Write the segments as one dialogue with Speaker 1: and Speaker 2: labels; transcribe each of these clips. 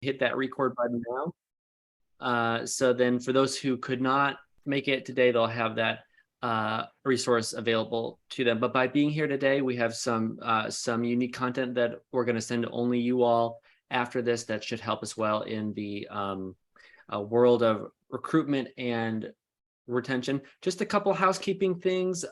Speaker 1: hit that record button now. So then for those who could not make it today, they'll have that resource available to them. But by being here today, we have some unique content that we're going to send to only you all after this that should help as well in the world of recruitment and retention. Just a couple housekeeping things.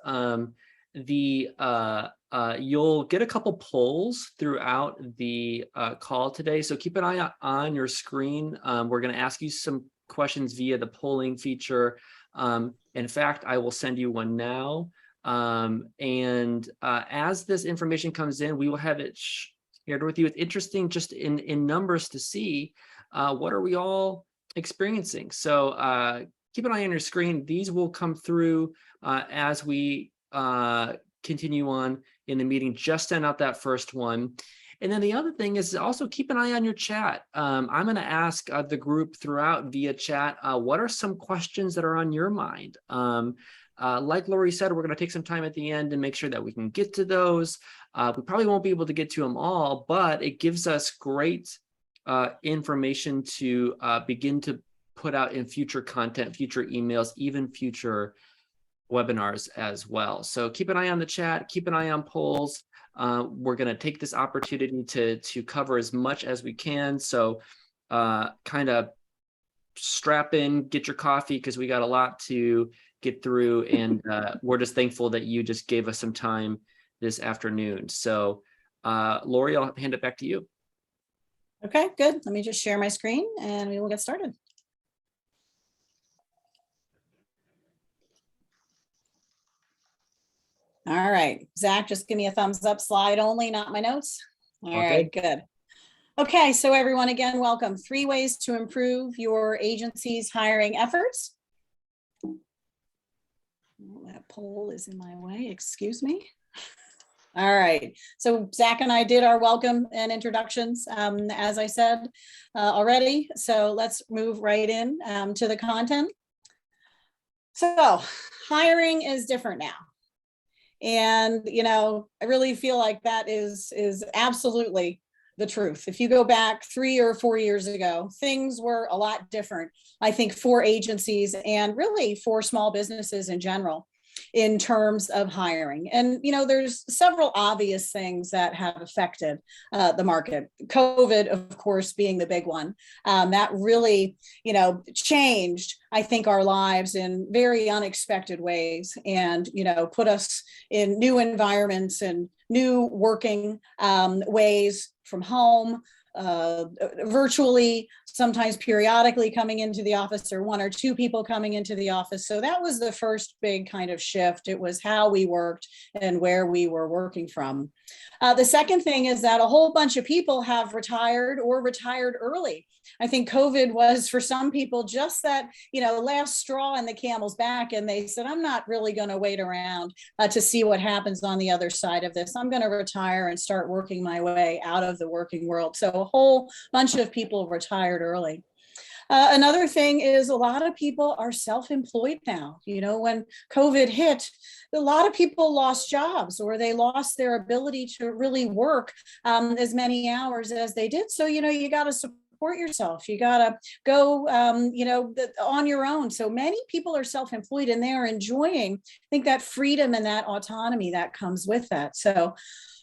Speaker 1: You'll get a couple polls throughout the call today. So keep an eye on your screen. We're going to ask you some questions via the polling feature. In fact, I will send you one now. As this information comes in, we will have it shared with you. It's interesting just in numbers to see what are we all experiencing. So keep an eye on your screen. These will come through as we continue on in the meeting. Just send out that first one. And then the other thing is also keep an eye on your chat. I'm going to ask the group throughout via chat, what are some questions that are on your mind? Like Lori said, we're going to take some time at the end and make sure that we can get to those. We probably won't be able to get to them all, but it gives us great information to begin to put out in future content, future emails, even future webinars as well. So keep an eye on the chat, keep an eye on polls. We're going to take this opportunity to cover as much as we can. So kind of strap in, get your coffee, because we got a lot to get through. And we're just thankful that you just gave us some time this afternoon. So Lori, I'll hand it back to you.
Speaker 2: Okay, good. Let me just share my screen and we will get started. All right, Zach, just give me a thumbs up, slide only, not my notes. All right, good. Okay, so everyone, again, welcome. 3 ways to improve your agency's hiring efforts. Oh, that poll is in my way, excuse me. All right, so Zach and I did our welcome and introductions, as I said already. So let's move right in to the content. So hiring is different now. And, you know, I really feel like that is absolutely the truth. If you go back 3 or 4 years ago, things were a lot different, I think, for agencies and really for small businesses in general in terms of hiring. And, you know, there's several obvious things that have affected the market. COVID, of course, being the big one. That really, you know, changed, I think, our lives in very unexpected ways and, you know, put us in new environments and new working ways from home, virtually, sometimes periodically coming into the office, or 1 or 2 people coming into the office. So that was the first big kind of shift. It was how we worked and where we were working from. The second thing is that a whole bunch of people have retired or retired early. I think COVID was, for some people, just that, you know, last straw in the camel's back. And they said, I'm not really going to wait around to see what happens on the other side of this. I'm going to retire and start working my way out of the working world. So a whole bunch of people retired early. Another thing is a lot of people are self-employed now. You know, when COVID hit, a lot of people lost jobs, or they lost their ability to really work as many hours as they did. So, you know, you got to support yourself. You got to go, you know, on your own. So many people are self-employed and they are enjoying, I think, that freedom and that autonomy that comes with that. So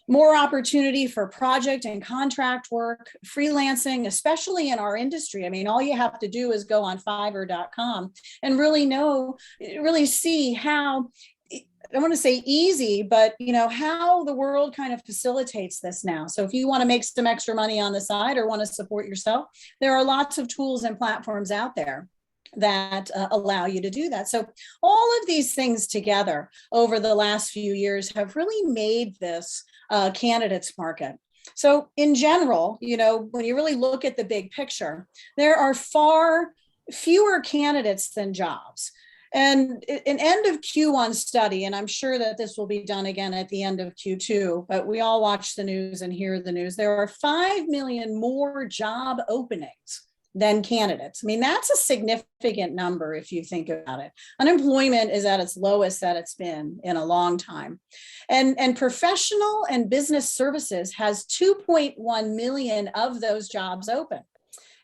Speaker 2: more opportunity for project and contract work, freelancing, especially in our industry. I mean, all you have to do is go on Fiverr.com and really see how, I don't want to say easy, but, you know, how the world kind of facilitates this now. So if you want to make some extra money on the side or want to support yourself, there are lots of tools and platforms out there that allow you to do that. So all of these things together over the last few years have really made this candidates market. So in general, you know, when you really look at the big picture, there are far fewer candidates than jobs. And an end of Q1 study, and I'm sure that this will be done again at the end of Q2, but we all watch the news and hear the news. There are 5 million more job openings than candidates. I mean, that's a significant number if you think about it. Unemployment is at its lowest that it's been in a long time. And professional and business services has 2.1 million of those jobs open.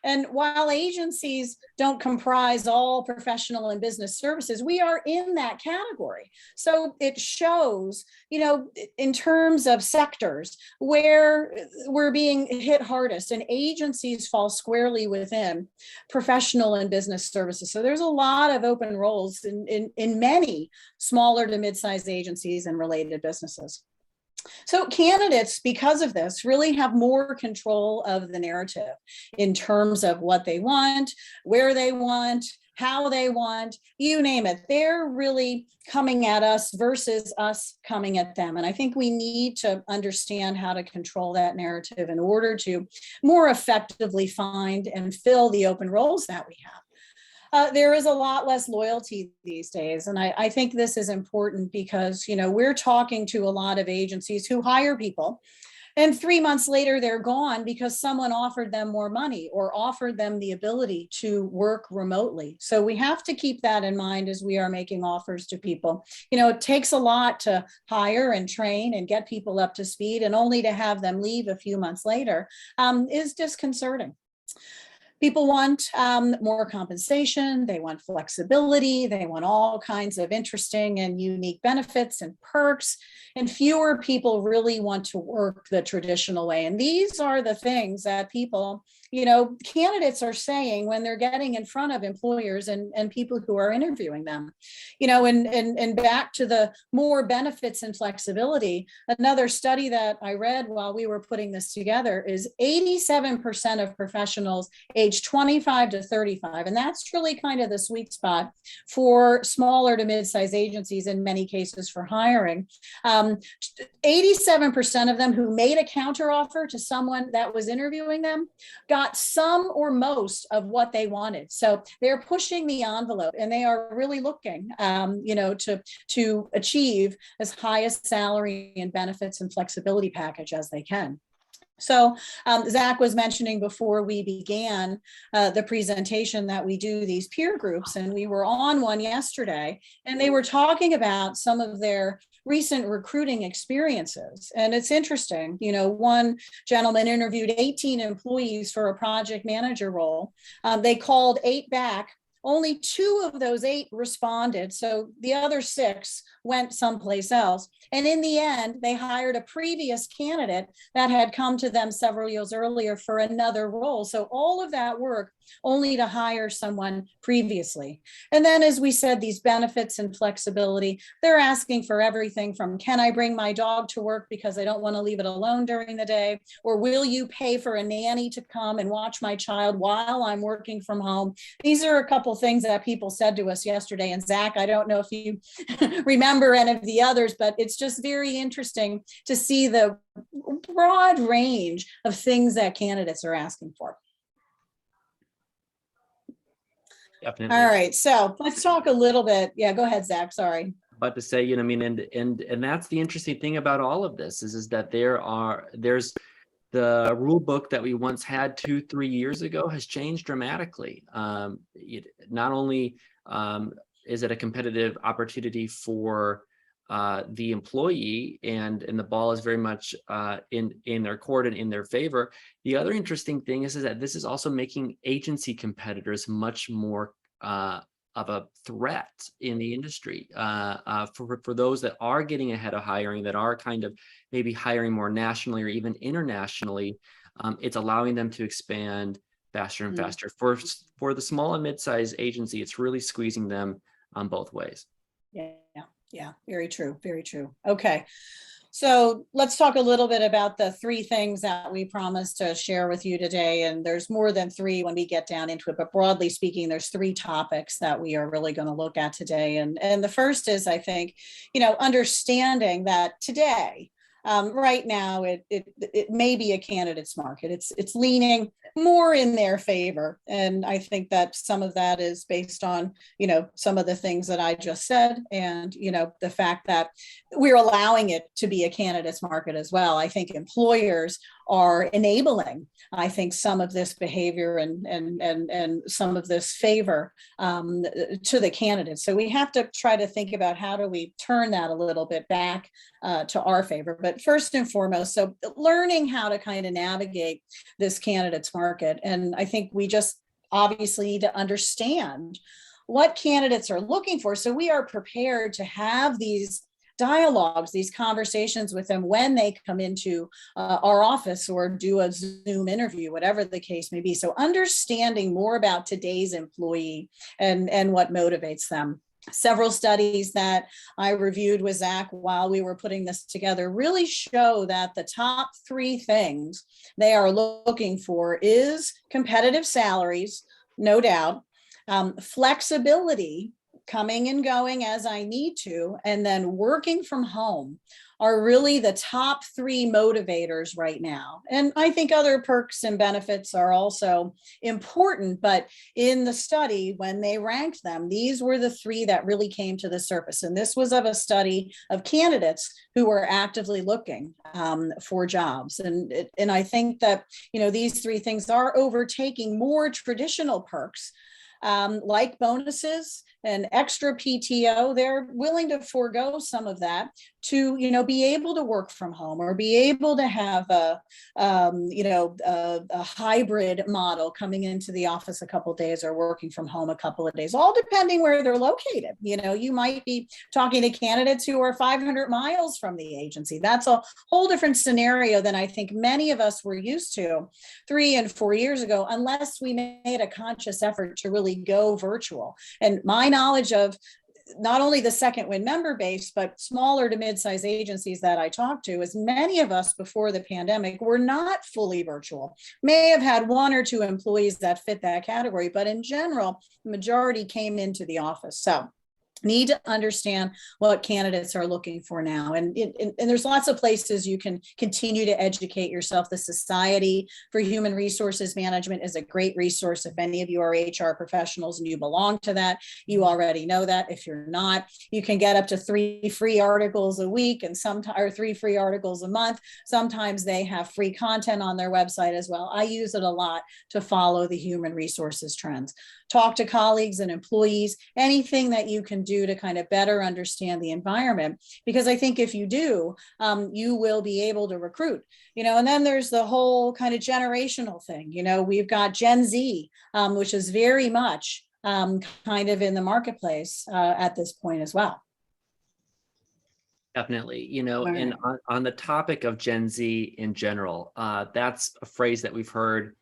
Speaker 2: And while agencies don't comprise all professional and business services, we are in that category. So it shows, in terms of sectors where we're being hit hardest, and agencies fall squarely within professional and business services. So there's a lot of open roles in many smaller to mid-sized agencies and related businesses. So candidates, because of this, really have more control of the narrative in terms of what they want, where they want, how they want, you name it. They're really coming at us versus us coming at them. And I think we need to understand how to control that narrative in order to more effectively find and fill the open roles that we have. There is a lot less loyalty these days. And I think this is important because, we're talking to a lot of agencies who hire people, and 3 months later, they're gone because someone offered them more money or offered them the ability to work remotely. So we have to keep that in mind as we are making offers to people. It takes a lot to hire and train and get people up to speed, and only to have them leave a few months later is disconcerting. People want more compensation, they want flexibility, they want all kinds of interesting and unique benefits and perks, and fewer people really want to work the traditional way. And these are the things that people, candidates are saying when they're getting in front of employers and people who are interviewing them. And back to the more benefits and flexibility, another study that I read while we were putting this together is 87% of professionals age 25 to 35. And that's really kind of the sweet spot for smaller to mid-sized agencies, in many cases for hiring. 87% of them who made a counteroffer to someone that was interviewing them got some or most of what they wanted. So they're pushing the envelope, and they are really looking, to achieve as high a salary and benefits and flexibility package as they can. So Zach was mentioning before we began the presentation that we do these peer groups, and we were on one yesterday, and they were talking about some of their recent recruiting experiences. And it's interesting, one gentleman interviewed 18 employees for a project manager role. They called 8 back. Only 2 of those 8 responded. So the other 6 went someplace else. And in the end, they hired a previous candidate that had come to them several years earlier for another role. So all of that work only to hire someone previously. And then, as we said, these benefits and flexibility, they're asking for everything from, can I bring my dog to work because I don't want to leave it alone during the day? Or will you pay for a nanny to come and watch my child while I'm working from home? These are a couple things that people said to us yesterday. And Zach, I don't know if you remember any of the others, but it's just very interesting to see the broad range of things that candidates are asking for.
Speaker 1: Definitely.
Speaker 2: All right, so let's talk a little bit. Yeah, go ahead, Zach. Sorry.
Speaker 1: But to say, and that's the interesting thing about all of this is that there's the rule book that we once had 2-3 years ago has changed dramatically. Not only is it a competitive opportunity for the employee, and the ball is very much in their court and in their favor. The other interesting thing is that this is also making agency competitors much more of a threat in the industry for those that are getting ahead of hiring, that are kind of maybe hiring more nationally or even internationally. It's allowing them to expand faster and faster. For the small and mid-sized agency, it's really squeezing them on both ways.
Speaker 2: Yeah, very true. Very true. Okay. So let's talk a little bit about the 3 things that we promised to share with you today. And there's more than 3 when we get down into it, but broadly speaking, there's 3 topics that we are really going to look at today. And the first is, I think, understanding that today, right now, it may be a candidate's market. It's leaning more in their favor. And I think that some of that is based on, some of the things that I just said, and, the fact that we're allowing it to be a candidate's market as well. I think employers are enabling, I think, some of this behavior and some of this favor to the candidates. So we have to try to think about how do we turn that a little bit back to our favor. But first and foremost, so learning how to kind of navigate this candidates market. And I think we just obviously need to understand what candidates are looking for, so we are prepared to have these dialogues, these conversations with them when they come into our office or do a Zoom interview, whatever the case may be. So understanding more about today's employee and what motivates them. Several studies that I reviewed with Zach while we were putting this together really show that the top 3 things they are looking for is competitive salaries, no doubt, flexibility, coming and going as I need to, and then working from home are really the top 3 motivators right now. And I think other perks and benefits are also important, but in the study, when they ranked them, these were the 3 that really came to the surface. And this was of a study of candidates who were actively looking for jobs. And I think that, you know, these 3 things are overtaking more traditional perks like bonuses and extra PTO. They're willing to forego some of that to, you know, be able to work from home or be able to have a hybrid model, coming into the office a couple of days or working from home a couple of days, all depending where they're located. You know, you might be talking to candidates who are 500 miles from the agency. That's a whole different scenario than I think many of us were used to 3 and 4 years ago, unless we made a conscious effort to really go virtual. And my knowledge of not only the Second Wind member base, but smaller to mid-sized agencies that I talked to, is many of us before the pandemic were not fully virtual, may have had 1 or 2 employees that fit that category, but in general, the majority came into the office. So need to understand what candidates are looking for now. And there's lots of places you can continue to educate yourself. The Society for Human Resources Management is a great resource. If any of you are HR professionals and you belong to that, you already know that. If you're not, you can get up to 3 free articles a week and or 3 free articles a month. Sometimes they have free content on their website as well. I use it a lot to follow the human resources trends. Talk to colleagues and employees, anything that you can do to kind of better understand the environment. Because I think if you do, you will be able to recruit, you know. And then there's the whole kind of generational thing. You know, we've got Gen Z, which is very much kind of in the marketplace at this point as well.
Speaker 1: Definitely, you know,
Speaker 2: Right.
Speaker 1: and on the topic of Gen Z in general, that's a phrase that we've heard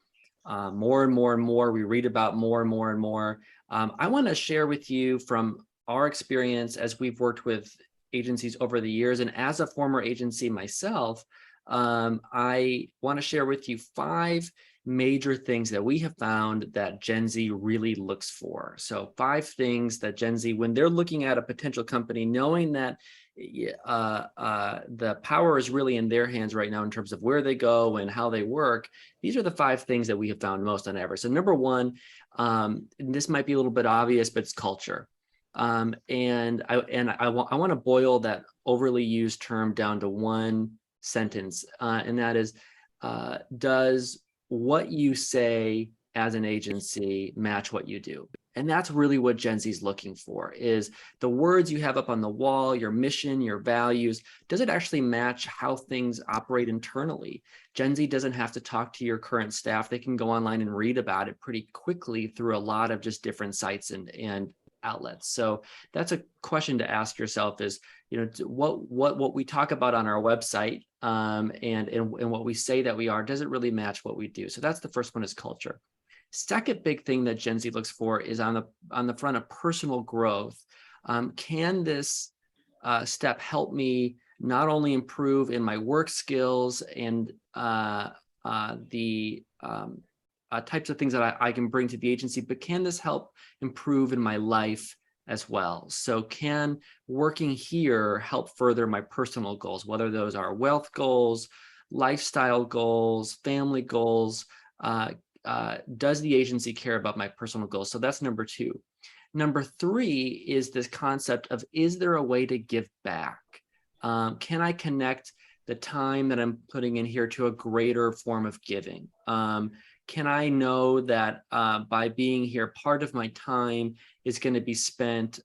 Speaker 1: more and more and more. We read about more and more and more. I want to share with you from our experience as we've worked with agencies over the years, and as a former agency myself, I want to share with you 5 major things that we have found that Gen Z really looks for. So 5 things that Gen Z, when they're looking at a potential company, knowing that the power is really in their hands right now in terms of where they go and how they work, these are the 5 things that we have found most on average. So number 1, and this might be a little bit obvious, but it's culture. And I want to boil that overly used term down to 1 sentence, and that is, does what you say as an agency match what you do? And that's really what Gen Z is looking for, is the words you have up on the wall, your mission, your values, does it actually match how things operate internally? Gen Z doesn't have to talk to your current staff. They can go online and read about it pretty quickly through a lot of just different sites and outlets. So that's a question to ask yourself, is, you know, what we talk about on our website and what we say that we are, does it really match what we do? So that's the first one, is culture. Second big thing that Gen Z looks for is on the front of personal growth. Can this step help me not only improve in my work skills and the types of things that I can bring to the agency, but can this help improve in my life as well? So can working here help further my personal goals, whether those are wealth goals, lifestyle goals, family goals? Does the agency care about my personal goals? So that's number 2. Number 3 is this concept of, is there a way to give back? Can I connect the time that I'm putting in here to a greater form of giving? Can I know that by being here, part of my time is going to be spent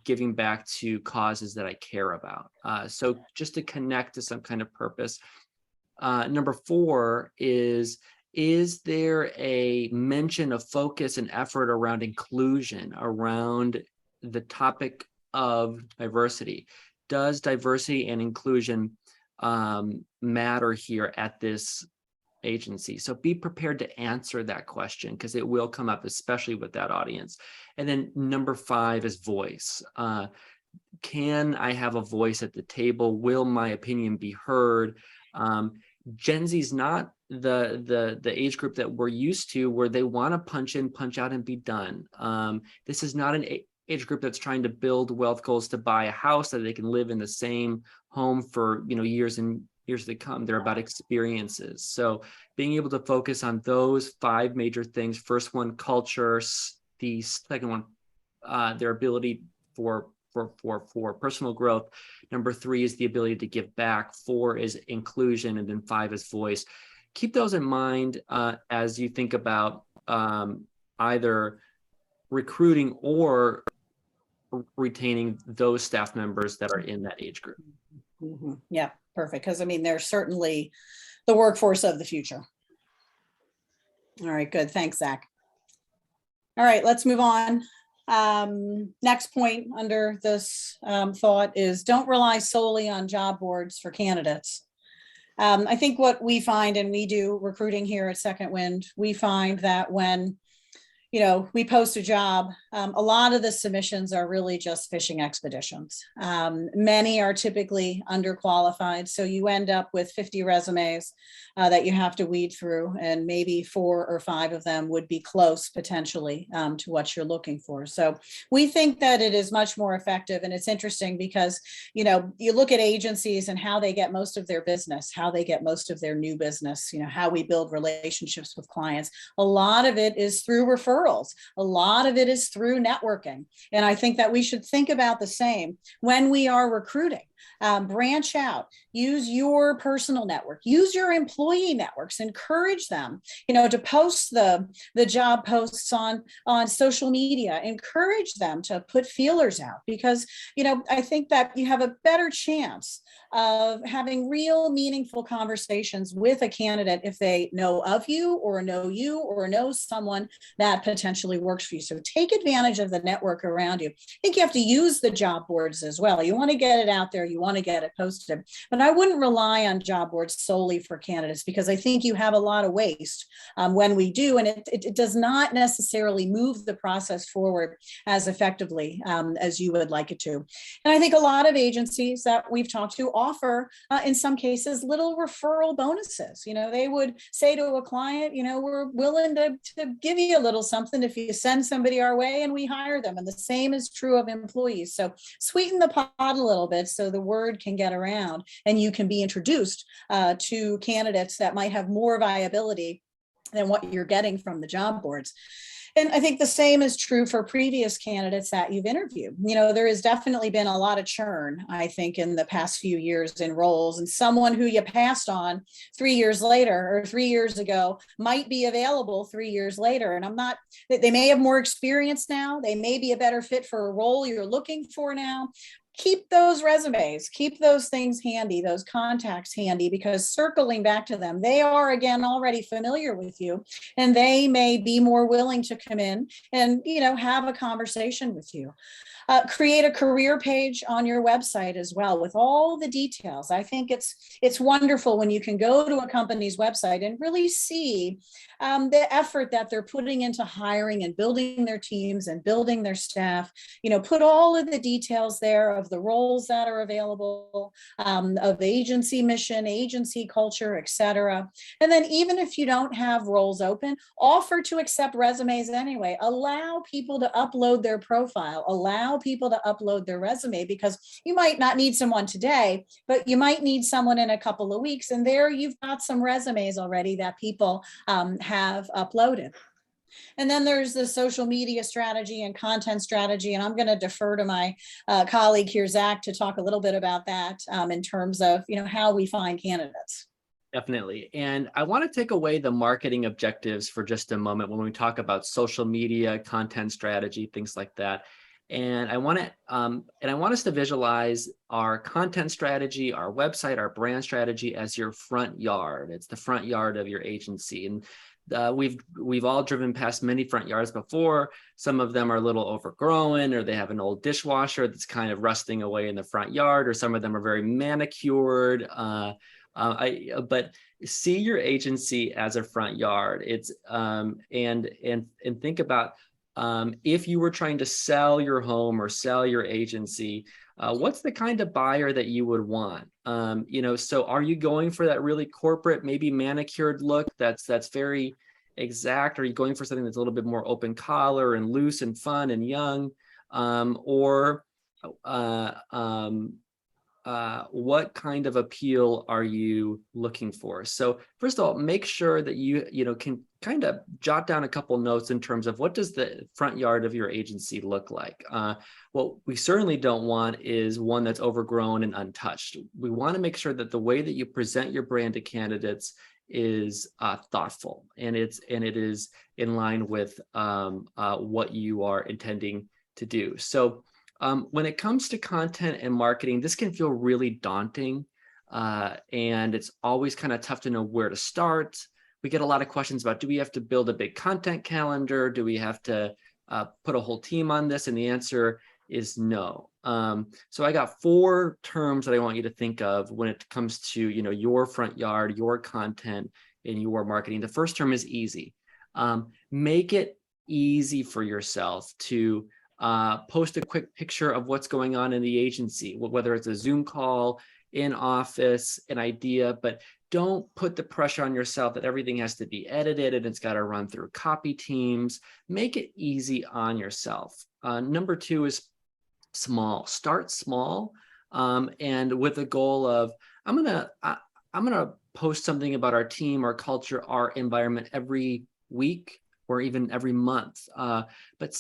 Speaker 1: giving back to causes that I care about? So just to connect to some kind of purpose. Number 4 is there a mention of focus and effort around inclusion, around the topic of diversity? Does diversity and inclusion matter here at this agency? So be prepared to answer that question, because it will come up, especially with that audience. And then number 5 is voice. Can I have a voice at the table? Will my opinion be heard? Gen Z is not the age group that we're used to, where they want to punch in, punch out, and be done. This is not an age group that's trying to build wealth goals to buy a house that they can live in the same home for years and years to come. They're about experiences. So being able to focus on those 5 major things. First one, culture. The second one, their ability for personal growth. Number 3 is the ability to give back. 4 is inclusion, and then 5 is voice. Keep those in mind as you think about either recruiting or retaining those staff members that are in that age group.
Speaker 2: Mm-hmm. Yeah, perfect. Because I mean, they're certainly the workforce of the future. All right, good. Thanks, Zach. All right, let's move on. Next point under this thought is don't rely solely on job boards for candidates. I think what we find, and we do recruiting here at Second Wind, we find that when we post a job, a lot of the submissions are really just fishing expeditions. Many are typically underqualified. So you end up with 50 resumes that you have to weed through, and maybe 4 or 5 of them would be close potentially to what you're looking for. So we think that it is much more effective. And it's interesting because, you look at agencies and how they get most of their business, how they get most of their new business, how we build relationships with clients. A lot of it is through referrals. A lot of it is through networking. And I think that we should think about the same when we are recruiting. Branch out, use your personal network, use your employee networks, encourage them, to post the job posts on social media, encourage them to put feelers out, because, I think that you have a better chance of having real meaningful conversations with a candidate if they know of you or know someone that potentially works for you. So take advantage of the network around you. I think you have to use the job boards as well. You want to get it out there. You want to get it posted, but I wouldn't rely on job boards solely for candidates, because I think you have a lot of waste when we do, and it does not necessarily move the process forward as effectively as you would like it to. And I think a lot of agencies that we've talked to offer, in some cases, little referral bonuses. They would say to a client, we're willing to give you a little something if you send somebody our way and we hire them. And the same is true of employees. So sweeten the pot a little bit so the word can get around and you can be introduced to candidates that might have more viability than what you're getting from the job boards. And I think the same is true for previous candidates that you've interviewed. There has definitely been a lot of churn, I think, in the past few years in roles, and someone who you passed on 3 years later or 3 years ago might be available 3 years later. And they may have more experience now. They may be a better fit for a role you're looking for now. Keep those resumes, keep those things handy, those contacts handy, because circling back to them, they are, again, already familiar with you, and they may be more willing to come in and, have a conversation with you. Create a career page on your website as well with all the details. I think it's wonderful when you can go to a company's website and really see the effort that they're putting into hiring and building their teams and building their staff. Put all of the details there of the roles that are available, of agency mission, agency culture, etc. And then even if you don't have roles open, offer to accept resumes anyway. Allow people to upload their profile, allow people to upload their resume, because you might not need someone today, but you might need someone in a couple of weeks. And there you've got some resumes already that people have uploaded. And then there's the social media strategy and content strategy. And I'm going to defer to my colleague here, Zach, to talk a little bit about that in terms of, how we find candidates.
Speaker 1: Definitely. And I want to take away the marketing objectives for just a moment when we talk about social media, content strategy, things like that. And I want us to visualize our content strategy, our website, our brand strategy as your front yard. It's the front yard of your agency. And we've all driven past many front yards before. Some of them are a little overgrown, or they have an old dishwasher that's kind of rusting away in the front yard, or some of them are very manicured. But see your agency as a front yard. It's and think about if you were trying to sell your home or sell your agency, what's the kind of buyer that you would want? So are you going for that really corporate, maybe manicured look that's very exact? Are you going for something that's a little bit more open collar and loose and fun and young? What kind of appeal are you looking for? So first of all, make sure that you can kind of jot down a couple notes in terms of what does the front yard of your agency look like. What we certainly don't want is one that's overgrown and untouched. We want to make sure that the way that you present your brand to candidates is thoughtful, and it is in line with what you are intending to do. So when it comes to content and marketing, this can feel really daunting, and it's always kind of tough to know where to start. We get a lot of questions about, do we have to build a big content calendar? Do we have to put a whole team on this? And the answer is no. So I got 4 terms that I want you to think of when it comes to your front yard, your content, and your marketing. The first term is easy. Make it easy for yourself to post a quick picture of what's going on in the agency, whether it's a Zoom call, in office, an idea, but don't put the pressure on yourself that everything has to be edited and it's got to run through copy teams. Make it easy on yourself. Number 2 is small. Start small, and with a goal of I'm gonna post something about our team, our culture, our environment every week or even every month. But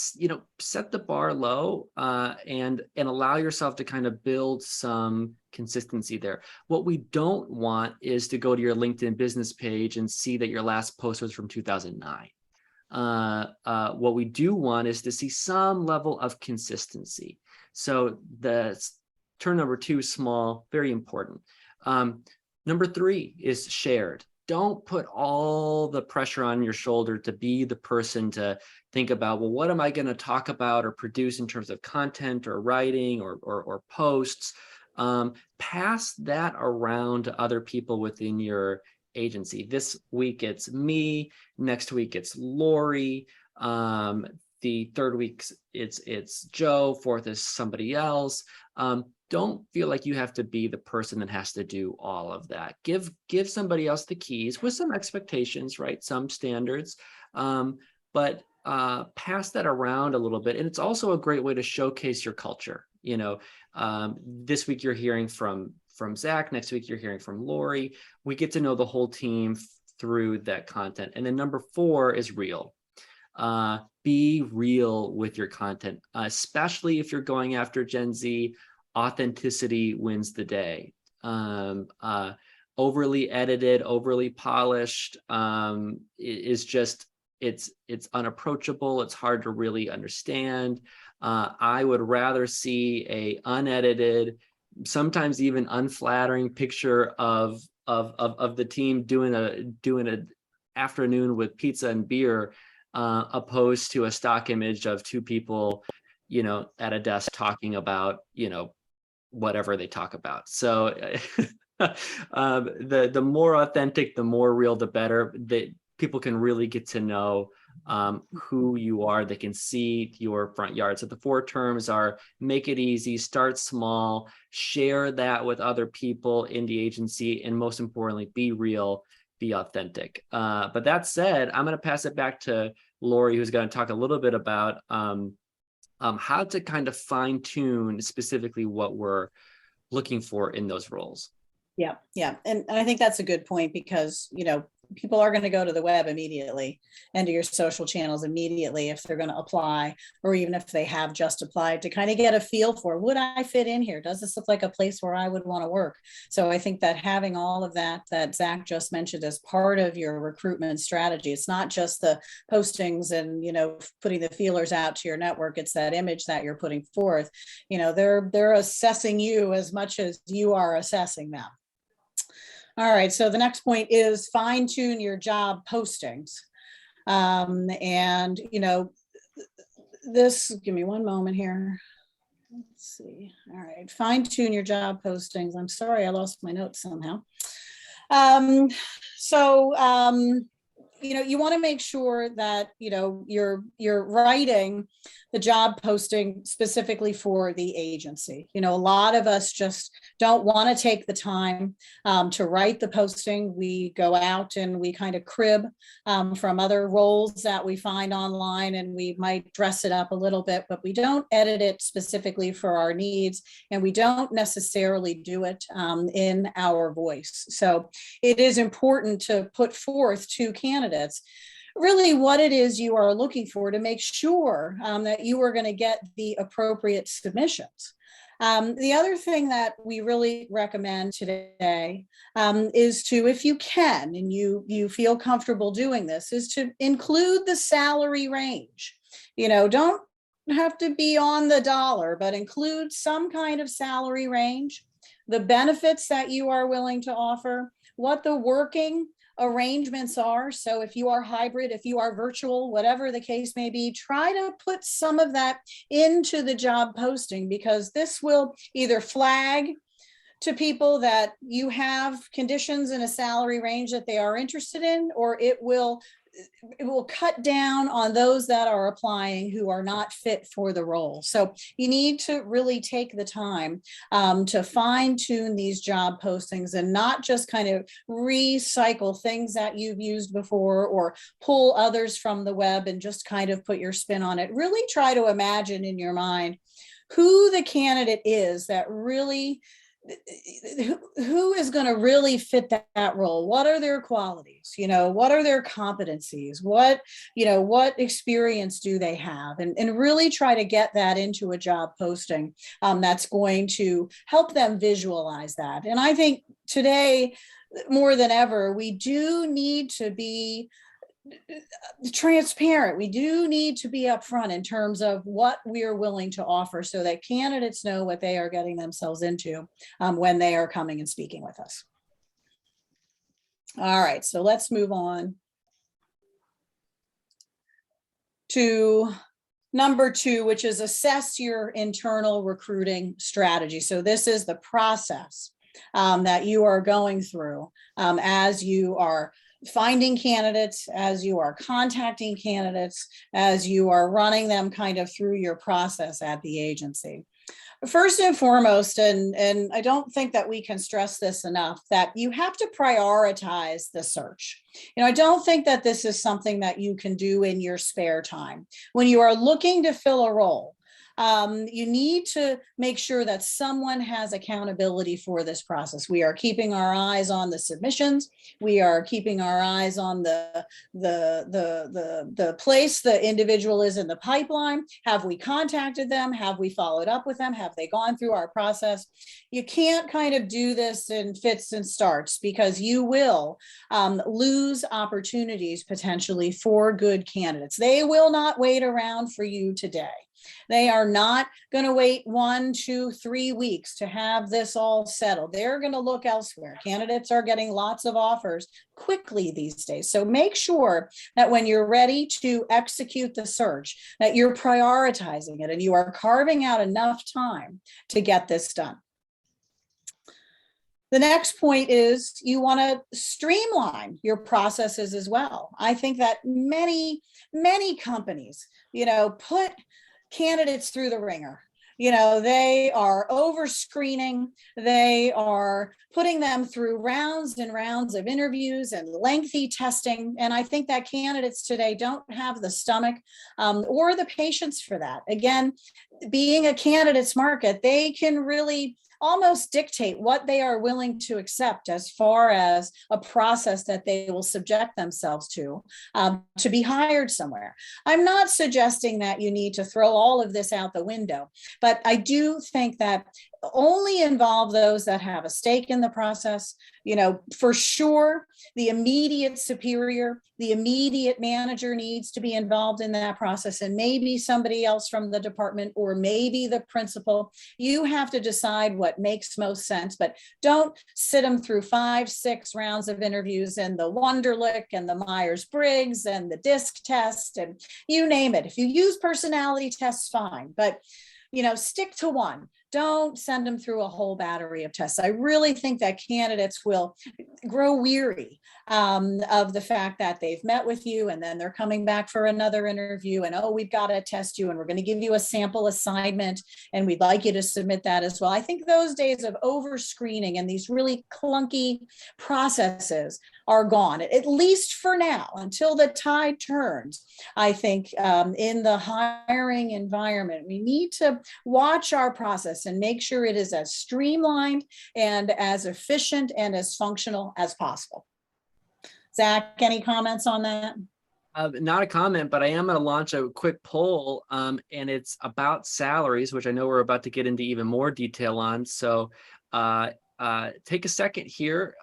Speaker 1: set the bar low and allow yourself to kind of build some consistency there. What we don't want is to go to your LinkedIn business page and see that your last post was from 2009. What we do want is to see some level of consistency. So the term number 2, small, very important. Number 3 is shared. Don't put all the pressure on your shoulder to be the person to think about, well, what am I going to talk about or produce in terms of content or writing or posts? Pass that around to other people within your agency. This week it's me. Next week it's Lori. The third week it's Joe. Fourth is somebody else. Don't feel like you have to be the person that has to do all of that. Give somebody else the keys with some expectations, right? Some standards, but pass that around a little bit. And it's also a great way to showcase your culture. This week you're hearing from Zach. Next week you're hearing from Lori. We get to know the whole team through that content. And then number 4 is real. Be real with your content, especially if you're going after Gen Z. Authenticity wins the day. Overly edited, overly polished is just it's unapproachable. It's hard to really understand. I would rather see a unedited, sometimes even unflattering picture of the team doing a afternoon with pizza and beer, opposed to a stock image of 2 people, at a desk talking about, whatever they talk about. So the more authentic, the more real, the better. That people can really get to know who you are. They can see your front yard. So the 4 terms are: make it easy, start small, share that with other people in the agency, and most importantly, be real, be authentic. But that said, I'm going to pass it back to Lori, who's going to talk a little bit about how to kind of fine tune specifically what we're looking for in those roles.
Speaker 2: Yeah. And I think that's a good point because, people are going to go to the web immediately and to your social channels immediately if they're going to apply, or even if they have just applied, to kind of get a feel for, would I fit in here? Does this look like a place where I would want to work? So I think that having all of that Zach just mentioned as part of your recruitment strategy, it's not just the postings and, putting the feelers out to your network. It's that image that you're putting forth. They're assessing you as much as you are assessing them. All right, so the next point is fine tune your job postings. And, this, give me one moment here. Let's see. All right, fine tune your job postings. I'm sorry, I lost my notes somehow. You want to make sure that, you're writing the job posting specifically for the agency. A lot of us just don't want to take the time to write the posting. We go out and we kind of crib from other roles that we find online, and we might dress it up a little bit, but we don't edit it specifically for our needs, and we don't necessarily do it in our voice. So it is important to put forth to candidates really what it is you are looking for, to make sure that you are going to get the appropriate submissions. The other thing that we really recommend today is to, if you can, and you feel comfortable doing this, is to include the salary range. Don't have to be on the dollar, but include some kind of salary range, the benefits that you are willing to offer, what the working arrangements are. So if you are hybrid, if you are virtual, whatever the case may be, try to put some of that into the job posting, because this will either flag to people that you have conditions in a salary range that they are interested in, or it will cut down on those that are applying who are not fit for the role. So you need to really take the time to fine tune these job postings, and not just kind of recycle things that you've used before or pull others from the web and just kind of put your spin on it. Really try to imagine in your mind who the candidate is that really, who is going to really fit that role. What are their qualities? What are their competencies? What experience do they have? And really try to get that into a job posting that's going to help them visualize that. And I think today, more than ever, we do need to be transparent. We do need to be upfront in terms of what we are willing to offer, so that candidates know what they are getting themselves into when they are coming and speaking with us. All right, so let's move on to number 2, which is assess your internal recruiting strategy. So this is the process that you are going through as you are finding candidates, as you are contacting candidates, as you are running them kind of through your process at the agency. First and foremost, and I don't think that we can stress this enough, that you have to prioritize the search. I don't think that this is something that you can do in your spare time. When you are looking to fill a role, you need to make sure that someone has accountability for this process. We are keeping our eyes on the submissions. We are keeping our eyes on the place the individual is in the pipeline. Have we contacted them? Have we followed up with them? Have they gone through our process? You can't kind of do this in fits and starts, because you will lose opportunities potentially for good candidates. They will not wait around for you today. They are not going to wait 1, 2, 3 weeks to have this all settled. They're going to look elsewhere. Candidates are getting lots of offers quickly these days. So make sure that when you're ready to execute the search, that you're prioritizing it and you are carving out enough time to get this done. The next point is you want to streamline your processes as well. I think that many companies, put candidates through the ringer. They are over screening. They are putting them through rounds and rounds of interviews and lengthy testing. And I think that candidates today don't have the stomach or the patience for that. Again, being a candidate's market, they can really almost dictate what they are willing to accept as far as a process that they will subject themselves to be hired somewhere. I'm not suggesting that you need to throw all of this out the window, but I do think that only involve those that have a stake in the process. For sure, the immediate superior, the immediate manager needs to be involved in that process, and maybe somebody else from the department, or maybe the principal. You have to decide what makes most sense, but don't sit them through 5, 6 rounds of interviews and the Wonderlic and the Myers-Briggs and the DISC test and you name it. If you use personality tests, fine, but stick to one. Don't send them through a whole battery of tests. I really think that candidates will grow weary of the fact that they've met with you and then they're coming back for another interview and, oh, we've got to test you and we're going to give you a sample assignment and we'd like you to submit that as well. I think those days of over screening and these really clunky processes are gone, at least for now, until the tide turns. I think in the hiring environment, we need to watch our process and make sure it is as streamlined and as efficient and as functional as possible. Zach, any comments on that?
Speaker 1: Not a comment, but I am going to launch a quick poll, and it's about salaries, which I know we're about to get into even more detail on. So take a second here.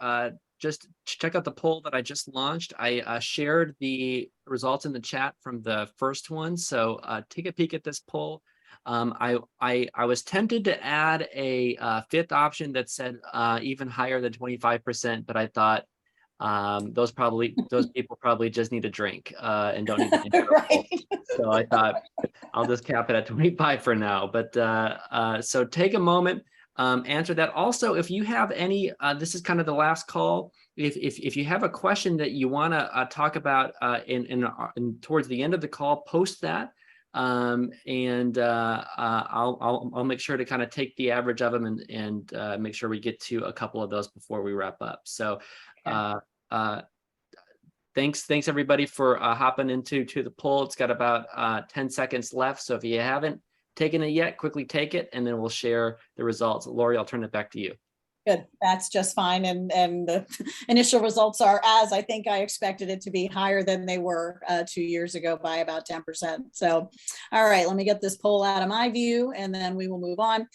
Speaker 1: Just check out the poll that I just launched. I shared the results in the chat from the first one. So take a peek at this poll. I was tempted to add a fifth option that said even higher than 25%, but I thought those people probably just need a drink and don't need to
Speaker 2: Right.
Speaker 1: So I thought I'll just cap it at 25 for now. But so take a moment. Answer that. Also, if you have any, this is kind of the last call. If you have a question that you want to talk about in towards the end of the call, post that, and I'll make sure to kind of take the average of them and make sure we get to a couple of those before we wrap up. So, thanks everybody for hopping into the poll. It's got about 10 seconds left. So if you haven't taken it yet, quickly take it, and then we'll share the results. Lori, I'll turn it back to you.
Speaker 2: Good, that's just fine. And the initial results are, as I think I expected it to be, higher than they were 2 years ago by about 10%. So, all right, let me get this poll out of my view and then we will move on.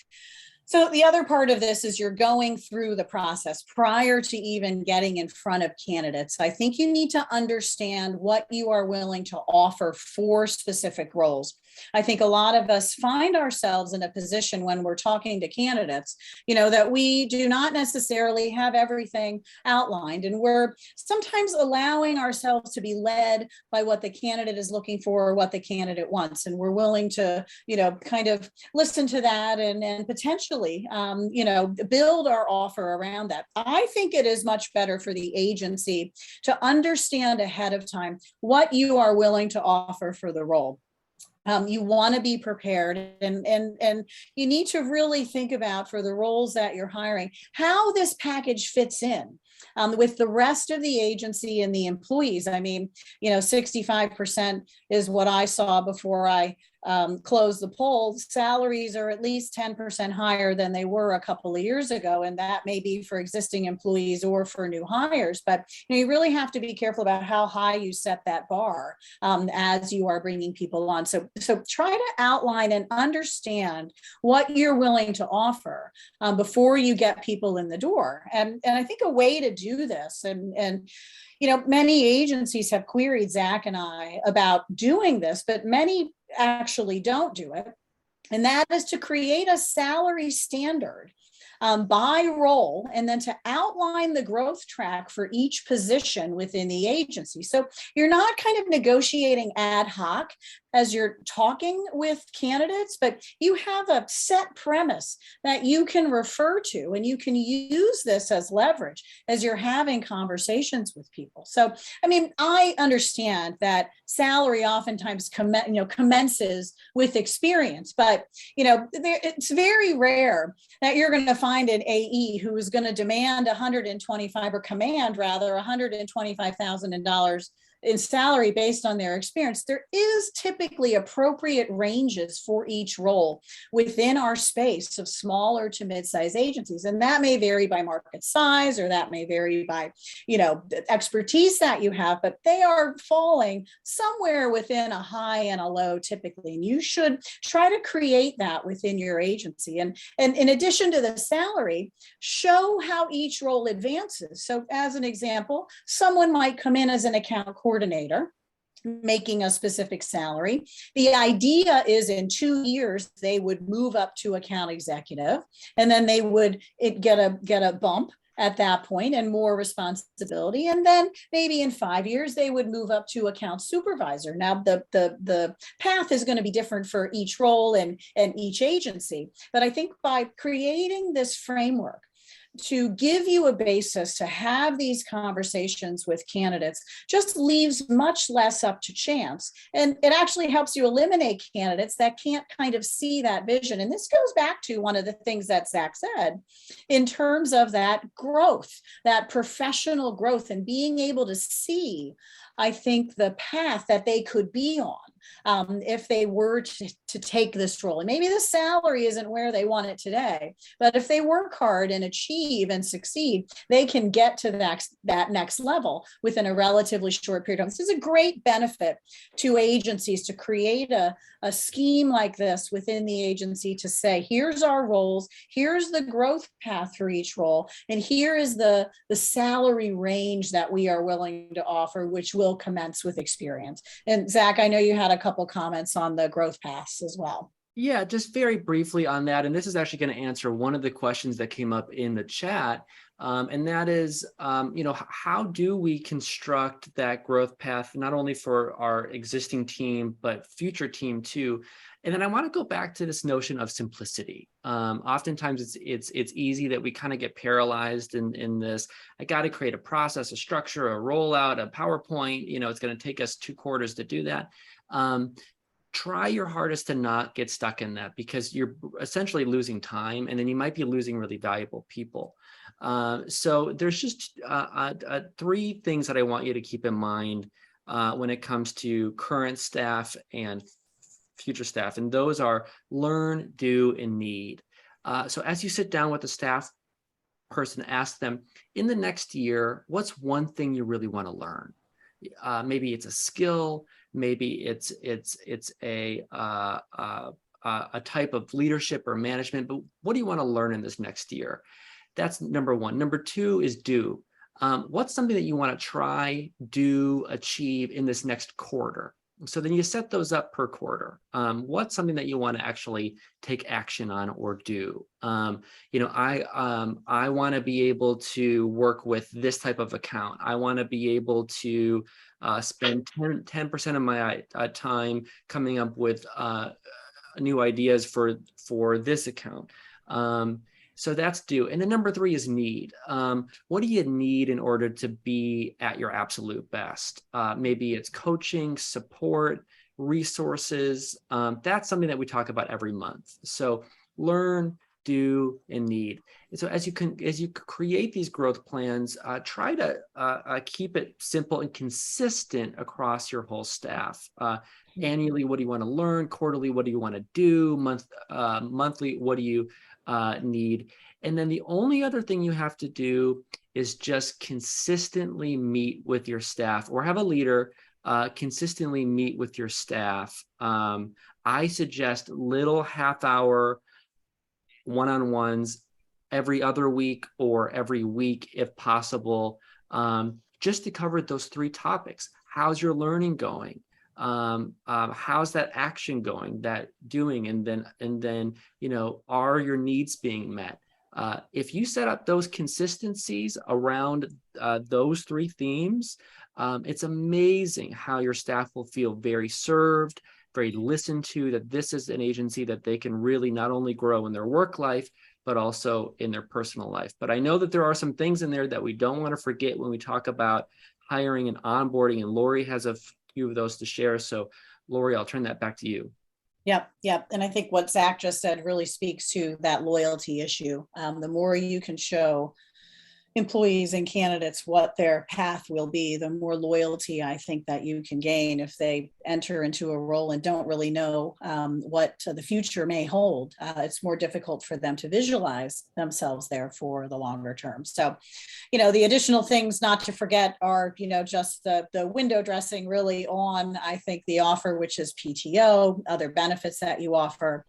Speaker 2: So the other part of this is you're going through the process prior to even getting in front of candidates. I think you need to understand what you are willing to offer for specific roles. I think a lot of us find ourselves in a position when we're talking to candidates, that we do not necessarily have everything outlined. And we're sometimes allowing ourselves to be led by what the candidate is looking for or what the candidate wants. And we're willing to, kind of listen to that and potentially, build our offer around that. I think it is much better for the agency to understand ahead of time what you are willing to offer for the role. You want to be prepared and you need to really think about, for the roles that you're hiring, how this package fits in with the rest of the agency and the employees. I mean, 65% is what I saw before I closed the poll. Salaries are at least 10% higher than they were a couple of years ago. And that may be for existing employees or for new hires. But you really have to be careful about how high you set that bar as you are bringing people on. So try to outline and understand what you're willing to offer before you get people in the door. And I think a way to do this, and many agencies have queried Zach and I about doing this, but many actually don't do it. And that is to create a salary standard by role, and then to outline the growth track for each position within the agency. So you're not kind of negotiating ad hoc as you're talking with candidates, but you have a set premise that you can refer to, and you can use this as leverage as you're having conversations with people. So, I mean, I understand that salary oftentimes commences with experience, but it's very rare that you're going to find an AE who is going to demand $125,000 or command rather $125,000 in salary based on their experience, there is typically appropriate ranges for each role within our space of smaller to mid-sized agencies. And that may vary by market size, or that may vary by, the expertise that you have, but they are falling somewhere within a high and a low typically. And you should try to create that within your agency. And in addition to the salary, show how each role advances. So as an example, someone might come in as an account coordinator, making a specific salary. The idea is in 2 years, they would move up to account executive, and then they would get a bump at that point and more responsibility. And then maybe in 5 years, they would move up to account supervisor. Now, the path is going to be different for each role and each agency. But I think by creating this framework to give you a basis to have these conversations with candidates just leaves much less up to chance. And it actually helps you eliminate candidates that can't kind of see that vision. And this goes back to one of the things that Zach said in terms of that growth, that professional growth, and being able to see, I think, the path that they could be on. If they were to take this role. And maybe the salary isn't where they want it today, but if they work hard and achieve and succeed, they can get to that next level within a relatively short period of time. This is a great benefit to agencies to create a scheme like this within the agency to say, here's our roles, here's the growth path for each role, and here is the salary range that we are willing to offer, which will commence with experience. And Zach, I know you had a couple comments on the growth paths as well.
Speaker 1: Yeah, just very briefly on that. And this is actually going to answer one of the questions that came up in the chat. And that is, how do we construct that growth path, not only for our existing team, but future team too? And then I want to go back to this notion of simplicity. Oftentimes it's easy that we kind of get paralyzed in this. I got to create a process, a structure, a rollout, a PowerPoint. It's going to take us 2 quarters to do that. Try your hardest to not get stuck in that, because you're essentially losing time, and then you might be losing really valuable people. So there's just 3 things that I want you to keep in mind when it comes to current staff and future staff. And those are learn, do, and need. So as you sit down with the staff person, ask them, in the next year, what's one thing you really want to learn? Maybe it's a skill, maybe it's a type of leadership or management, but what do you want to learn in this next year? That's number 1. Number 2 is do. What's something that you want to try, do, achieve in this next quarter? So then you set those up per quarter. What's something that you want to actually take action on or do? I want to be able to work with this type of account. I want to be able to spend 10% of my time coming up with new ideas for this account. So that's do. And then number 3 is need. What do you need in order to be at your absolute best? Maybe it's coaching, support, resources. That's something that we talk about every month. So learn, do, and need. And so as you create these growth plans, try to keep it simple and consistent across your whole staff. Annually, what do you want to learn? Quarterly, what do you want to do? Monthly, what do you need? And then the only other thing you have to do is just consistently meet with your staff, or have a leader consistently meet with your staff. I suggest little half-hour one-on-ones every other week or every week if possible, just to cover those 3 topics. How's your learning going? How's that action going, that doing, and then are your needs being met? If you set up those consistencies around those 3 themes, it's amazing how your staff will feel very served, very listened to, that this is an agency that they can really not only grow in their work life, but also in their personal life. But I know that there are some things in there that we don't want to forget when we talk about hiring and onboarding, and Lori has a few of those to share. So Lori, I'll turn that back to you.
Speaker 2: Yep. And I think what Zach just said really speaks to that loyalty issue. The more you can show employees and candidates what their path will be, the more loyalty I think that you can gain. If they enter into a role and don't really know what the future may hold, it's more difficult for them to visualize themselves there for the longer term. So, the additional things not to forget are, just the window dressing really on, I think, the offer, which is PTO, other benefits that you offer,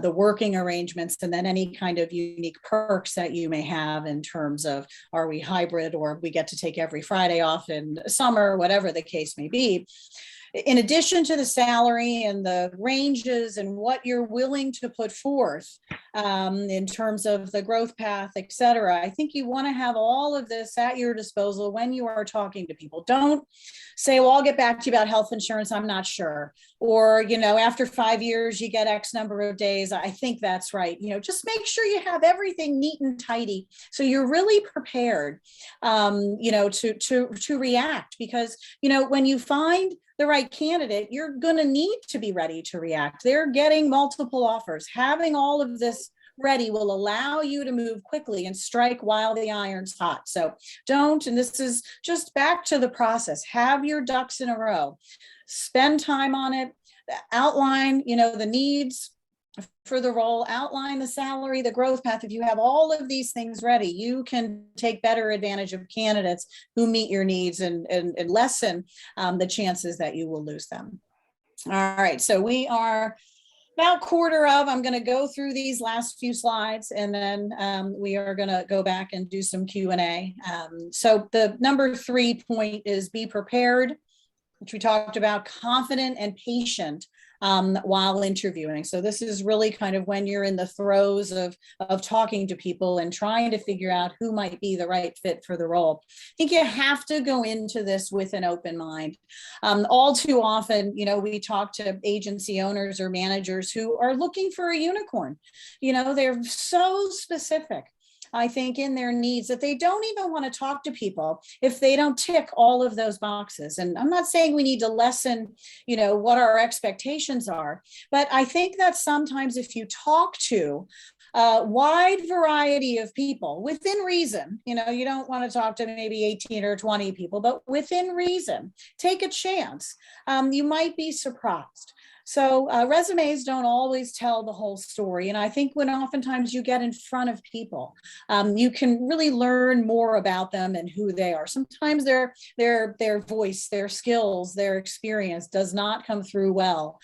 Speaker 2: the working arrangements, and then any kind of unique perks that you may have in terms of, are we hybrid, or we get to take every Friday off in summer, whatever the case may be. In addition to the salary and the ranges and what you're willing to put forth in terms of the growth path, et cetera, I think you want to have all of this at your disposal when you are talking to people. Don't say, well, I'll get back to you about health insurance, I'm not sure. Or, after 5 years, you get X number of days. I think that's right. Just make sure you have everything neat and tidy, so you're really prepared, to react. Because, when you find the right candidate, you're going to need to be ready to react. They're getting multiple offers. Having all of this ready will allow you to move quickly and strike while the iron's hot. So don't, and this is just back to the process, have your ducks in a row, spend time on it, outline, the needs for the role, outline the salary, the growth path. If you have all of these things ready, you can take better advantage of candidates who meet your needs and lessen the chances that you will lose them. All right, so we are about I'm going to go through these last few slides, and then we are going to go back and do some Q&A. So the number 3 point is be prepared, which we talked about, confident and patient while interviewing. So this is really kind of when you're in the throes of talking to people and trying to figure out who might be the right fit for the role. I think you have to go into this with an open mind. All too often, we talk to agency owners or managers who are looking for a unicorn. They're so specific, I think, in their needs that they don't even want to talk to people if they don't tick all of those boxes. And I'm not saying we need to lessen, what our expectations are, but I think that sometimes if you talk to a wide variety of people within reason, you don't want to talk to maybe 18 or 20 people, but within reason, take a chance. You might be surprised. So resumes don't always tell the whole story. And I think when oftentimes you get in front of people, you can really learn more about them and who they are. Sometimes their voice, their skills, their experience does not come through well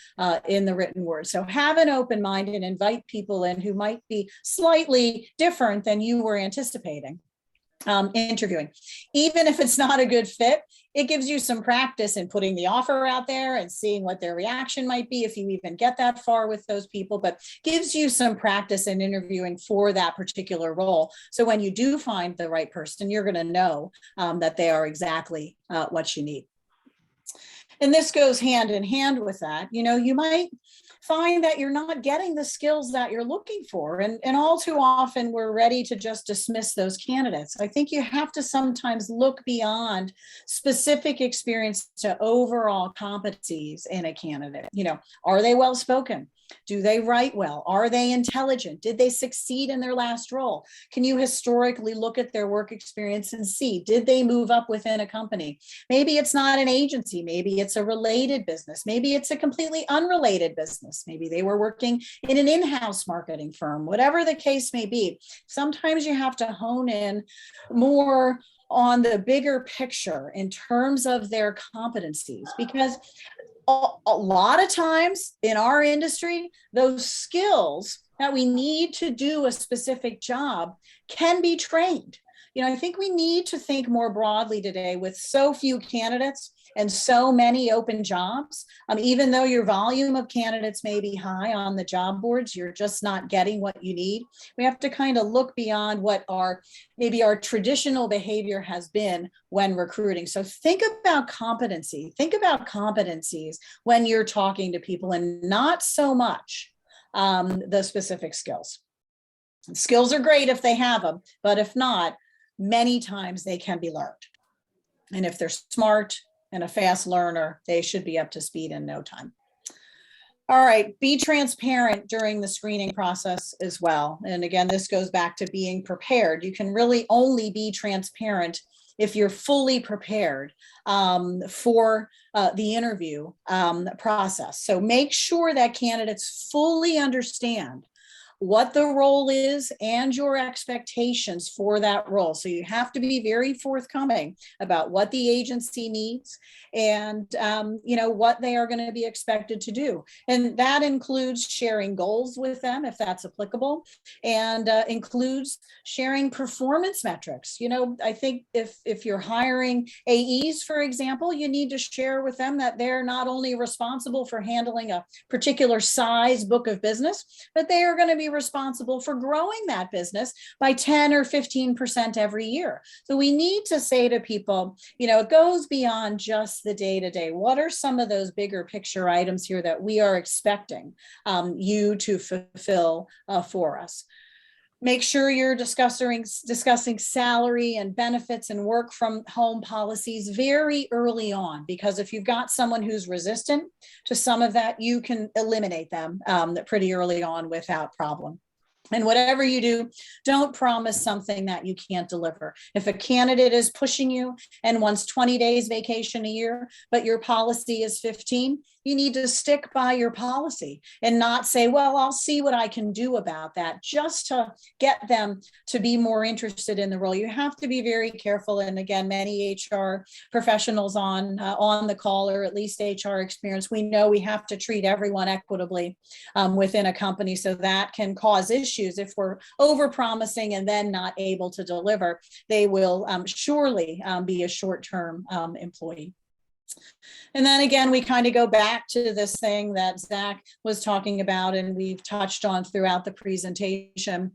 Speaker 2: in the written word. So have an open mind and invite people in who might be slightly different than you were anticipating. Interviewing, even if it's not a good fit, it gives you some practice in putting the offer out there and seeing what their reaction might be if you even get that far with those people, but gives you some practice in interviewing for that particular role. So when you do find the right person, you're going to know that they are exactly what you need. And this goes hand in hand with that. You might find that you're not getting the skills that you're looking for. And all too often, we're ready to just dismiss those candidates. I think you have to sometimes look beyond specific experience to overall competencies in a candidate. Are they well-spoken? Do they write well? Are they intelligent? Did they succeed in their last role? Can you historically look at their work experience and see, did they move up within a company? Maybe it's not an agency. Maybe it's a related business. Maybe it's a completely unrelated business. Maybe they were working in an in-house marketing firm. Whatever the case may be, sometimes you have to hone in more on the bigger picture in terms of their competencies, because a lot of times in our industry, those skills that we need to do a specific job can be trained. I think we need to think more broadly today with so few candidates and so many open jobs. Even though your volume of candidates may be high on the job boards, you're just not getting what you need. We have to kind of look beyond what maybe our traditional behavior has been when recruiting. So think about competency. Think about competencies when you're talking to people, and not so much the specific skills. Skills are great if they have them, but if not, many times they can be learned. And if they're smart and a fast learner, they should be up to speed in no time. All right, be transparent during the screening process as well. And again, this goes back to being prepared. You can really only be transparent if you're fully prepared for the interview process. So make sure that candidates fully understand what the role is and your expectations for that role. So you have to be very forthcoming about what the agency needs and what they are going to be expected to do. And that includes sharing goals with them if that's applicable, and includes sharing performance metrics. I think if you're hiring AEs, for example, you need to share with them that they're not only responsible for handling a particular size book of business, but they are going to be responsible for growing that business by 10 or 15% every year. So we need to say to people, it goes beyond just the day-to-day. What are some of those bigger picture items here that we are expecting you to fulfill for us? Make sure you're discussing salary and benefits and work from home policies very early on, because if you've got someone who's resistant to some of that, you can eliminate them pretty early on without problem. And whatever you do, don't promise something that you can't deliver. If a candidate is pushing you and wants 20 days vacation a year, but your policy is 15, you need to stick by your policy and not say, well, I'll see what I can do about that, just to get them to be more interested in the role. You have to be very careful. And again, many HR professionals on the call, or at least HR experience, we know we have to treat everyone equitably within a company. So that can cause issues if we're over-promising and then not able to deliver. They will surely be a short-term employee. And then again, we kind of go back to this thing that Zach was talking about and we've touched on throughout the presentation.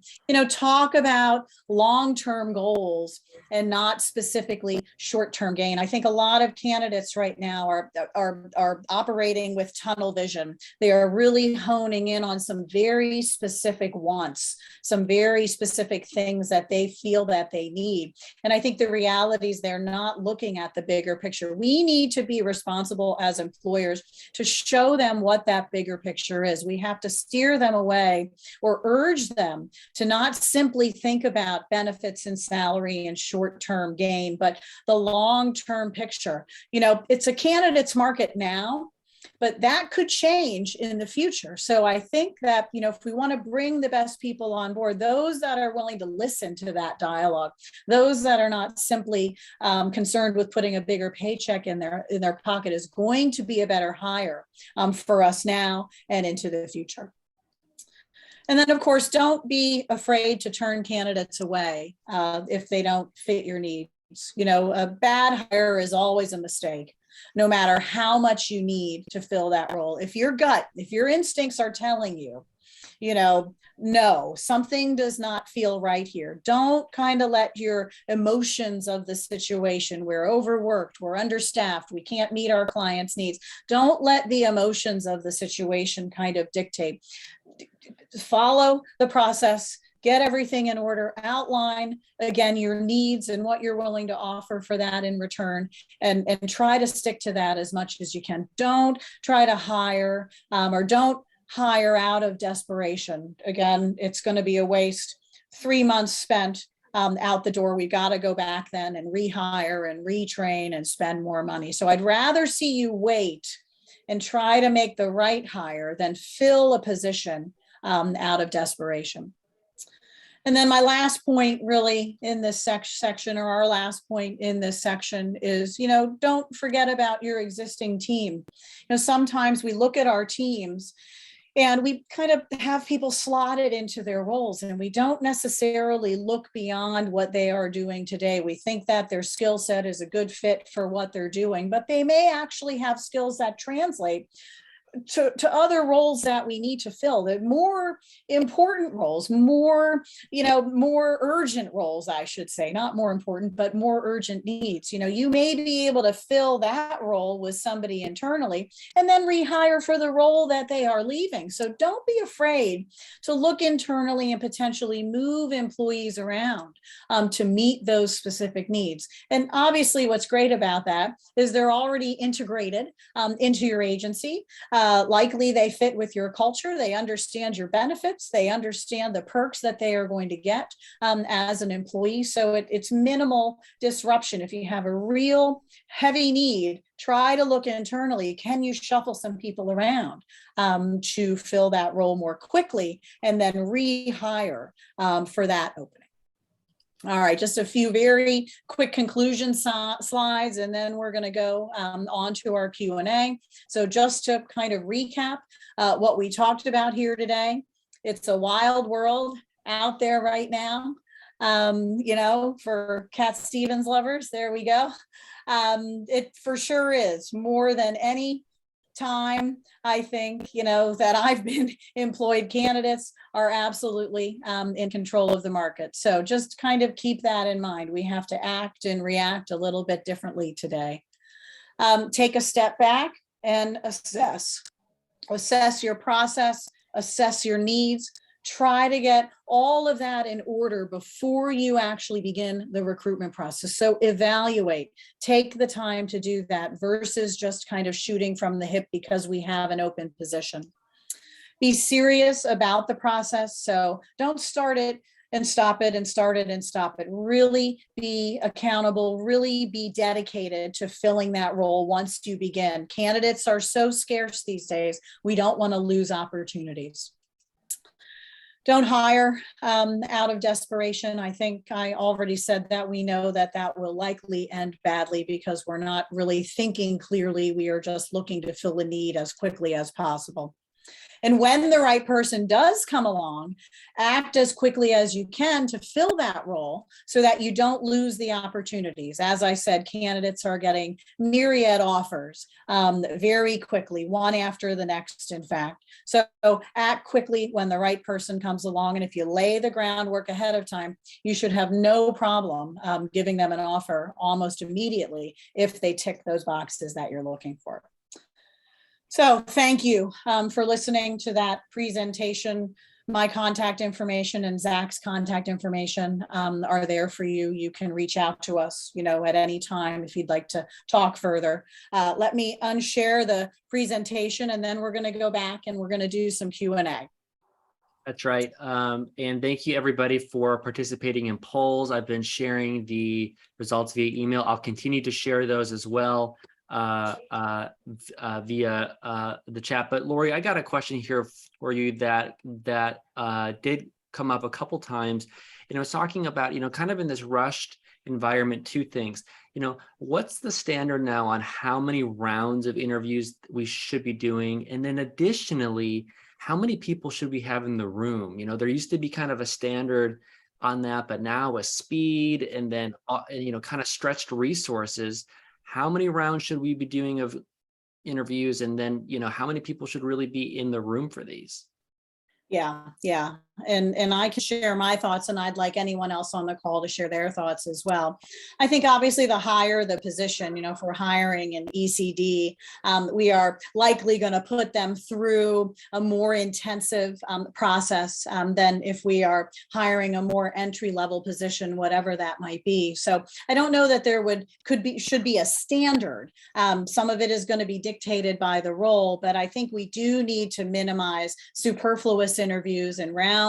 Speaker 2: Talk about long-term goals and not specifically short-term gain. I think a lot of candidates right now are operating with tunnel vision. They are really honing in on some very specific wants, some very specific things that they feel that they need. And I think the reality is they're not looking at the bigger picture. We need to be responsible as employers to show them what that bigger picture is. We have to steer them away or urge them to not simply think about benefits and salary and short-term gain, but the long-term picture. It's a candidate's market now, but that could change in the future. So I think that, if we want to bring the best people on board, those that are willing to listen to that dialogue, those that are not simply concerned with putting a bigger paycheck in their pocket, is going to be a better hire for us now and into the future. And then, of course, don't be afraid to turn candidates away if they don't fit your needs. A bad hire is always a mistake, no matter how much you need to fill that role. If your instincts are telling you, no, something does not feel right here, don't kind of let your emotions of the situation, we're overworked, we're understaffed, we can't meet our clients' needs, don't let the emotions of the situation kind of dictate. Follow the process. Get everything in order, outline, again, your needs and what you're willing to offer for that in return, and try to stick to that as much as you can. Don't try to hire or don't hire out of desperation. Again, it's going to be a waste. 3 months spent out the door. We got to go back then and rehire and retrain and spend more money. So I'd rather see you wait and try to make the right hire than fill a position out of desperation. And then my last point really in this section, or our last point in this section, is, don't forget about your existing team. Sometimes we look at our teams and we kind of have people slotted into their roles, and we don't necessarily look beyond what they are doing today. We think that their skill set is a good fit for what they're doing, but they may actually have skills that translate to other roles that we need to fill, the more important roles, more urgent roles, I should say, not more important, but more urgent needs. You may be able to fill that role with somebody internally and then rehire for the role that they are leaving. So don't be afraid to look internally and potentially move employees around to meet those specific needs. And obviously what's great about that is they're already integrated into your agency. Likely they fit with your culture. They understand your benefits. They understand the perks that they are going to get as an employee. So it's minimal disruption. If you have a real heavy need, try to look internally. Can you shuffle some people around to fill that role more quickly and then rehire for that opening? All right, just a few very quick conclusion slides, and then we're going to go on to our Q&A. So just to kind of recap what we talked about here today, it's a wild world out there right now. You know, for Cat Stevens lovers, there we go. It for sure is more than any time, I think, you know, that I've been employed. Candidates are absolutely in control of the market. So just kind of keep that in mind. We have to act and react a little bit differently today. Take a step back and assess your process, assess your needs. Try to get all of that in order before you actually begin the recruitment process. So evaluate, take the time to do that versus just kind of shooting from the hip because we have an open position. Be serious about the process. So don't start it and stop it and start it and stop it. Really be accountable, really be dedicated to filling that role once you begin. Candidates are so scarce these days. We don't want to lose opportunities. Don't hire out of desperation. I think I already said that. We know that that will likely end badly because we're not really thinking clearly. We are just looking to fill a need as quickly as possible. And when the right person does come along, act as quickly as you can to fill that role so that you don't lose the opportunities. As I said, candidates are getting myriad offers very quickly, one after the next, in fact. So act quickly when the right person comes along. And if you lay the groundwork ahead of time, you should have no problem giving them an offer almost immediately if they tick those boxes that you're looking for. So thank you for listening to that presentation. My contact information and Zach's contact information are there for you. You can reach out to us, you know, at any time if you'd like to talk further. Let me unshare the presentation and then we're going to go back and we're going to do some Q&A.
Speaker 1: That's right. And thank you everybody for participating in polls. I've been sharing the results via email. I'll continue to share those as well via the chat. But Lori, I got a question here for you that did come up a couple times, and I was talking about, you know, kind of in this rushed environment, two things. You know, what's the standard now on how many rounds of interviews we should be doing? And then additionally, how many people should we have in the room? You know, there used to be kind of a standard on that, but now with speed and then, you know, kind of stretched resources, how many rounds should we be doing of interviews? And then, you know, how many people should really be in the room for these?
Speaker 2: Yeah. And I can share my thoughts, and I'd like anyone else on the call to share their thoughts as well. I think obviously the higher the position, you know, if we're hiring an ECD, we are likely going to put them through a more intensive process than if we are hiring a more entry-level position, whatever that might be. So I don't know that there should be a standard. Some of it is going to be dictated by the role, but I think we do need to minimize superfluous interviews and rounds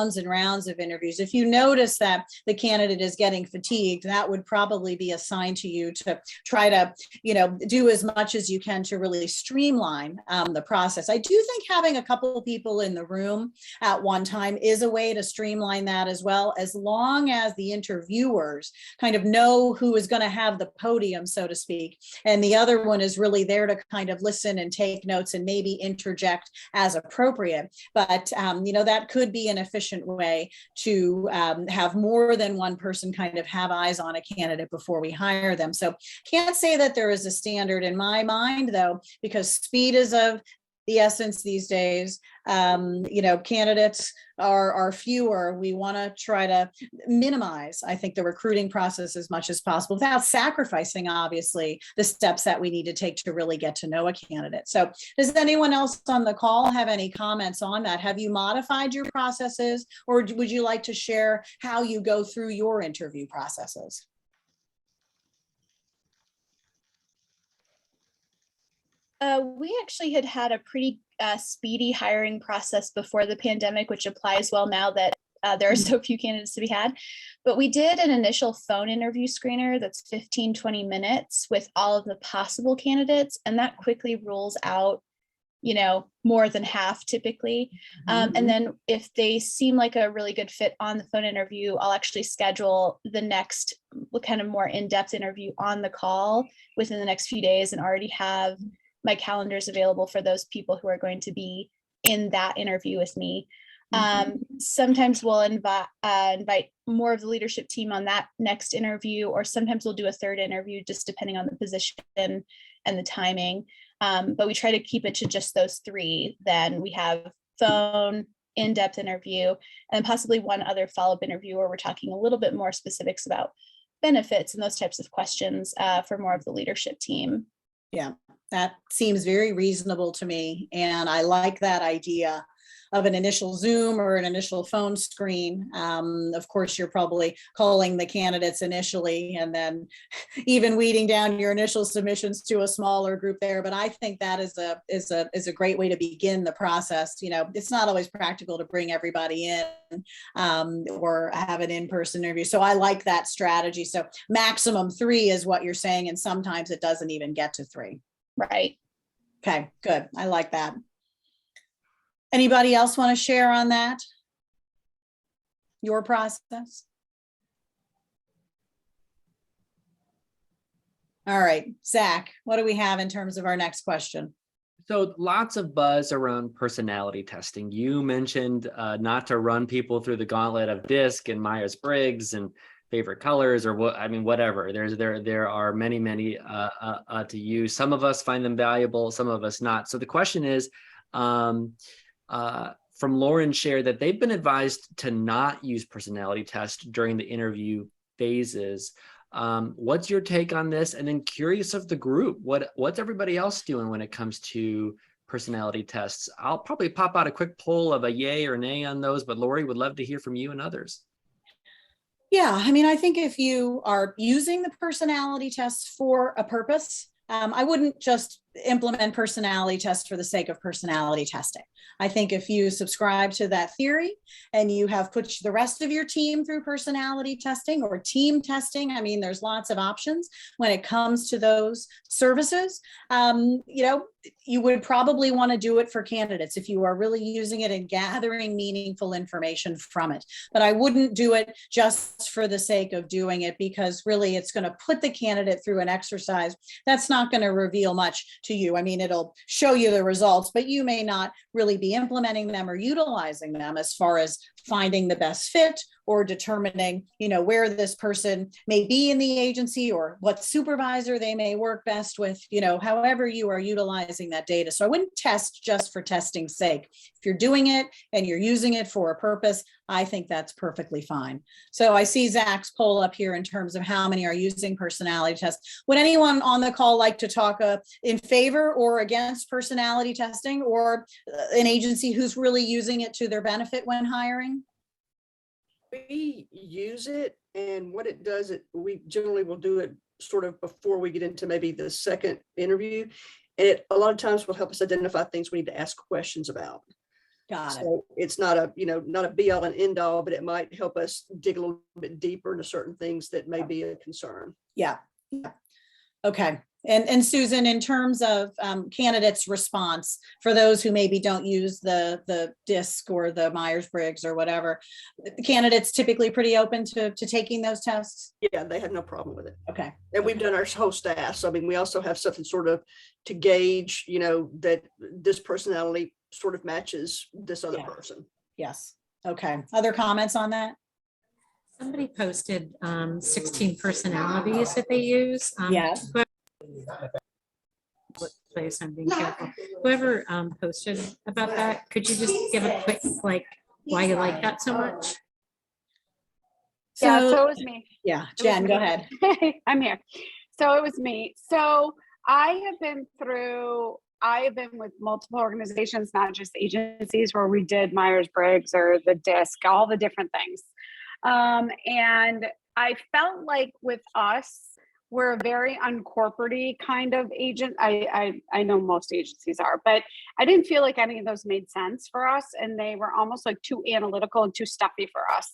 Speaker 2: of interviews. If you notice that the candidate is getting fatigued, that would probably be a sign to you to try to, you know, do as much as you can to really streamline the process. I do think having a couple of people in the room at one time is a way to streamline that as well, as long as the interviewers kind of know who is going to have the podium, so to speak, and the other one is really there to kind of listen and take notes and maybe interject as appropriate. But you know, that could be an efficient way to have more than one person kind of have eyes on a candidate before we hire them. So can't say that there is a standard in my mind, though, because speed is of the essence these days. You know, candidates are fewer. We want to try to minimize, I think, the recruiting process as much as possible without sacrificing, obviously, the steps that we need to take to really get to know a candidate. So does anyone else on the call have any comments on that? Have you modified your processes, or would you like to share how you go through your interview processes?
Speaker 3: We actually had a pretty speedy hiring process before the pandemic, which applies well now that there are so few candidates to be had. But we did an initial phone interview screener that's 15, 20 minutes with all of the possible candidates. And that quickly rules out, more than half typically. And then if they seem like a really good fit on the phone interview, I'll actually schedule the next kind of more in-depth interview on the call within the next few days and already have my calendars available for those people who are going to be in that interview with me. Sometimes we'll invite more of the leadership team on that next interview, or sometimes we'll do a third interview, just depending on the position and the timing. But we try to keep it to just those three. Then we have phone, in-depth interview, and possibly one other follow-up interview where we're talking a little bit more specifics about benefits and those types of questions for more of the leadership team.
Speaker 2: Yeah, that seems very reasonable to me. And I like that idea of an initial Zoom or an initial phone screen. Of course, you're probably calling the candidates initially and then even weeding down your initial submissions to a smaller group there. But I think that is a great way to begin the process. It's not always practical to bring everybody in or have an in-person interview. So I like that strategy. So maximum 3 is what you're saying, and sometimes it doesn't even get to 3.
Speaker 3: Right.
Speaker 2: Okay, good. I like that. Anybody else want to share on that? Your process? All right, Zach, what do we have in terms of our next question?
Speaker 1: So lots of buzz around personality testing. You mentioned not to run people through the gauntlet of DISC and Myers-Briggs and favorite colors or whatever. There are many to use. Some of us find them valuable, some of us not. So the question is, from Lauren shared that they've been advised to not use personality tests during the interview phases. What's your take on this? And then curious of the group, what's everybody else doing when it comes to personality tests? I'll probably pop out a quick poll of a yay or nay on those, but Lori, would love to hear from you and others.
Speaker 2: Yeah, I think if you are using the personality tests for a purpose, I wouldn't just implement personality tests for the sake of personality testing. I think if you subscribe to that theory and you have put the rest of your team through personality testing or team testing, there's lots of options when it comes to those services. You would probably want to do it for candidates if you are really using it and gathering meaningful information from it. But I wouldn't do it just for the sake of doing it, because really it's going to put the candidate through an exercise that's not going to reveal much to you. It'll show you the results, but you may not really be implementing them or utilizing them as far as finding the best fit or determining, where this person may be in the agency or what supervisor they may work best with, however you are utilizing that data. So I wouldn't test just for testing's sake. If you're doing it and you're using it for a purpose, I think that's perfectly fine. So I see Zach's poll up here in terms of how many are using personality tests. Would anyone on the call like to talk in favor or against personality testing, or an agency who's really using it to their benefit when hiring?
Speaker 4: We use it, and what it does, we generally will do it sort of before we get into maybe the second interview. And it a lot of times will help us identify things we need to ask questions about.
Speaker 2: Got it.
Speaker 4: So it's not a be all and end all, but it might help us dig a little bit deeper into certain things that may be a concern.
Speaker 2: Yeah. Okay. And Susan, in terms of candidates' response, for those who maybe don't use the DISC or the Myers-Briggs or whatever, the candidates typically pretty open to taking those tests?
Speaker 4: Yeah, they have no problem with it.
Speaker 2: Okay.
Speaker 4: And we've done our whole staff. So, we also have something sort of to gauge, that this personality sort of matches this other person.
Speaker 2: Yes. Okay. Other comments on that?
Speaker 5: Somebody posted 16 personalities that they use.
Speaker 2: Yes.
Speaker 5: Place, I'm being careful. Whoever posted about that, could you just give a quick, why you like that so much?
Speaker 6: So it was me.
Speaker 2: Yeah, Jen, go ahead.
Speaker 6: I'm here. So it was me. So I have been with multiple organizations, not just agencies, where we did Myers-Briggs or the DISC, all the different things. And I felt like with us, we're a very uncorporate kind of agent. I know most agencies are, but I didn't feel like any of those made sense for us, and they were almost like too analytical and too stuffy for us.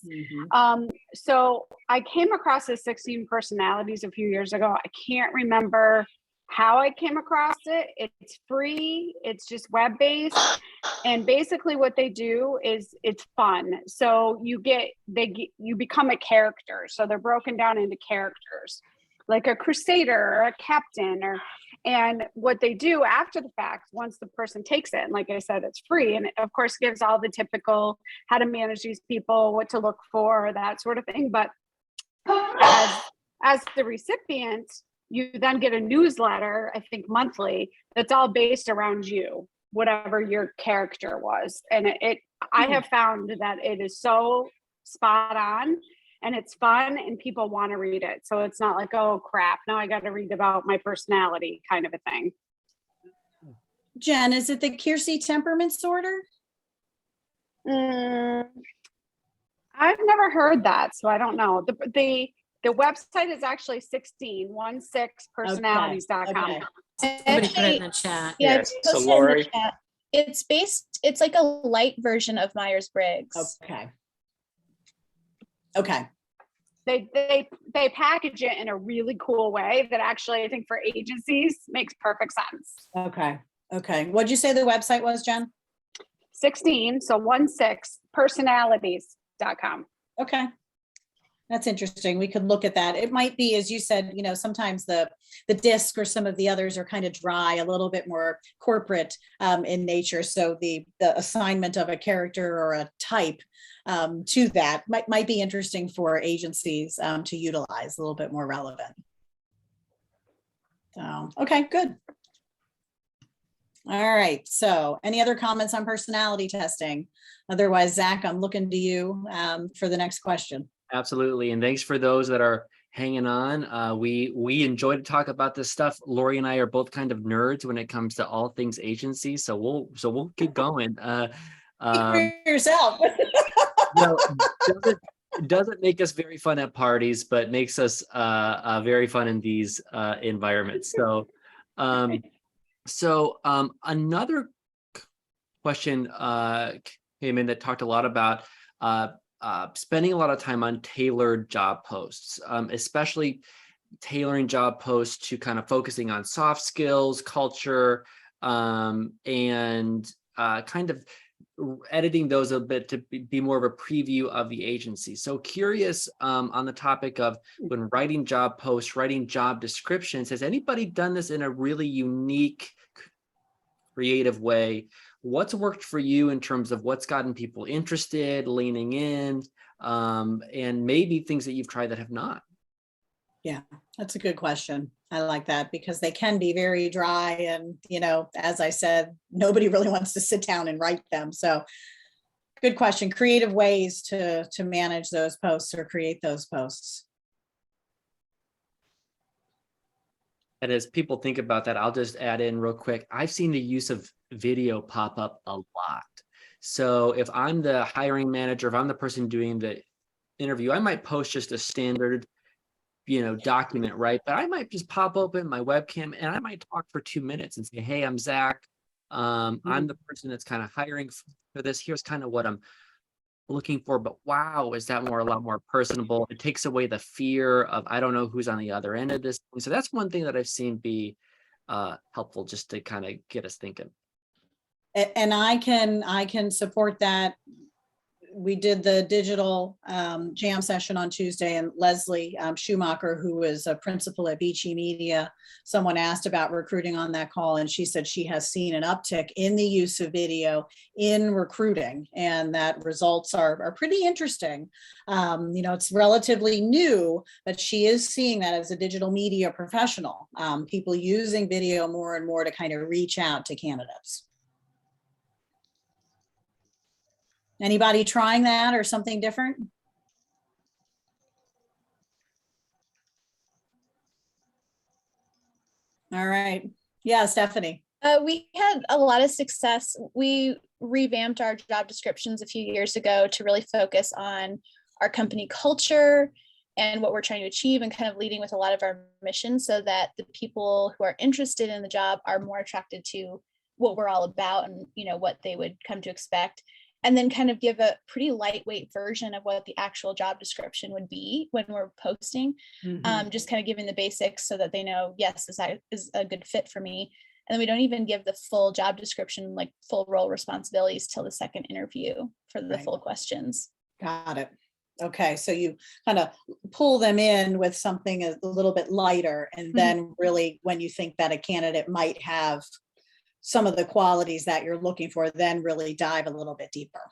Speaker 6: So I came across the 16 personalities a few years ago. I can't remember how I came across it. It's free. It's just web-based. And basically what they do is it's fun. So you become a character. So they're broken down into characters, like a crusader or a captain, and what they do after the fact, once the person takes it, and like I said, it's free. And it of course gives all the typical how to manage these people, what to look for, that sort of thing. But as the recipient, you then get a newsletter, I think monthly, that's all based around you, whatever your character was. And I have found that it is so spot on, and it's fun, and people want to read it. So it's not like, oh crap, now I got to read about my personality kind of a thing.
Speaker 2: Jen, is it the Keirsey temperament sorter?
Speaker 6: I've never heard that, so I don't know. The website is actually 16personalities.com.
Speaker 2: Okay.
Speaker 5: Somebody put it in the chat.
Speaker 3: Yeah,
Speaker 1: Yeah,
Speaker 3: it's
Speaker 1: so
Speaker 3: posted in the
Speaker 1: Lori-
Speaker 3: chat. It's like a light version of Myers-Briggs.
Speaker 2: Okay. Okay.
Speaker 6: They package it in a really cool way that actually I think for agencies makes perfect sense.
Speaker 2: Okay. Okay. What'd you say the website was, Jen?
Speaker 6: 16 personalities.com.
Speaker 2: Okay. That's interesting. We could look at that. It might be, as you said, sometimes the disc or some of the others are kind of dry, a little bit more corporate in nature. So the assignment of a character or a type to that might be interesting for agencies to utilize, a little bit more relevant. So, okay, good. All right. So any other comments on personality testing? Otherwise, Zach, I'm looking to you for the next question.
Speaker 1: Absolutely. And thanks for those that are hanging on. We enjoy to talk about this stuff. Lori and I are both kind of nerds when it comes to all things agency. So we'll keep going.
Speaker 2: Speak for yourself.
Speaker 1: It doesn't make us very fun at parties, but makes us very fun in these environments. So another question came in that talked a lot about spending a lot of time on tailored job posts, especially tailoring job posts to kind of focusing on soft skills, culture, and kind of editing those a bit to be more of a preview of the agency. So curious on the topic of when writing job posts, writing job descriptions, has anybody done this in a really unique, creative way? What's worked for you in terms of what's gotten people interested, leaning in, and maybe things that you've tried that have not?
Speaker 2: Yeah, that's a good question. I like that because they can be very dry and, as I said, nobody really wants to sit down and write them. So good question. Creative ways to manage those posts or create those posts.
Speaker 1: And as people think about that, I'll just add in real quick. I've seen the use of video pop up a lot. So if I'm the hiring manager, if I'm the person doing the interview, I might post just a standard, document, right? But I might just pop open my webcam and I might talk for 2 minutes and say, hey, I'm Zach. I'm the person that's kind of hiring for this. Here's kind of what I'm looking for, but wow, is that a lot more personable? It takes away the fear of, I don't know who's on the other end of this. So that's one thing that I've seen be helpful just to kind of get us thinking.
Speaker 2: And I can support that. We did the digital jam session on Tuesday, and Leslie Schumacher, who is a principal at Beachy Media, someone asked about recruiting on that call, and she said she has seen an uptick in the use of video in recruiting, and that results are pretty interesting. It's relatively new, but she is seeing that as a digital media professional, people using video more and more to kind of reach out to candidates. Anybody trying that or something different? All right. Yeah, Stephanie.
Speaker 3: We had a lot of success. We revamped our job descriptions a few years ago to really focus on our company culture and what we're trying to achieve, and kind of leading with a lot of our mission so that the people who are interested in the job are more attracted to what we're all about and, you know, what they would come to expect. And then kind of give a pretty lightweight version of what the actual job description would be when we're posting. Just kind of giving the basics so that they know, yes, this is a good fit for me. And then we don't even give the full job description, like full role responsibilities, till the second interview for the
Speaker 2: Right.
Speaker 3: full questions.
Speaker 2: Got it. Okay, so you kind of pull them in with something a little bit lighter, and then really, when you think that a candidate might have some of the qualities that you're looking for, then really dive a little bit deeper.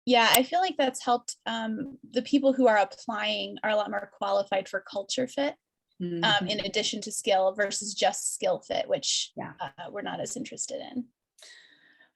Speaker 3: Yeah, I feel like that's helped. The people who are applying are a lot more qualified for culture fit, in addition to skill, versus just skill fit, which
Speaker 2: Yeah.
Speaker 3: we're not as interested in.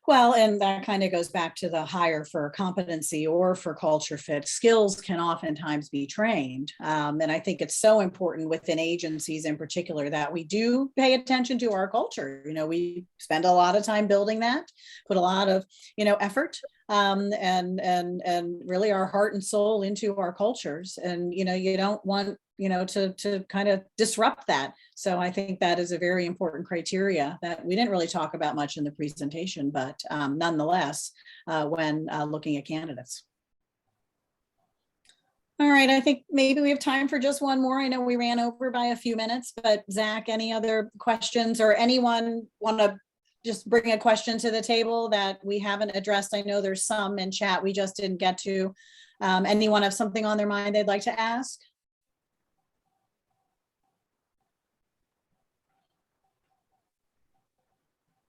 Speaker 2: Well, and that kind of goes back to the hire for competency or for culture fit. Skills can oftentimes be trained. And I think it's so important within agencies in particular that we do pay attention to our culture. You know, we spend a lot of time building that, put a lot of, effort, and really our heart and soul into our cultures. And, you don't want, to kind of disrupt that. So I think that is a very important criteria that we didn't really talk about much in the presentation, but nonetheless, when looking at candidates. All right, I think maybe we have time for just one more. I know we ran over by a few minutes, but Zach, any other questions, or anyone want to just bring a question to the table that we haven't addressed? I know there's some in chat we just didn't get to. Anyone have something on their mind they'd like to ask?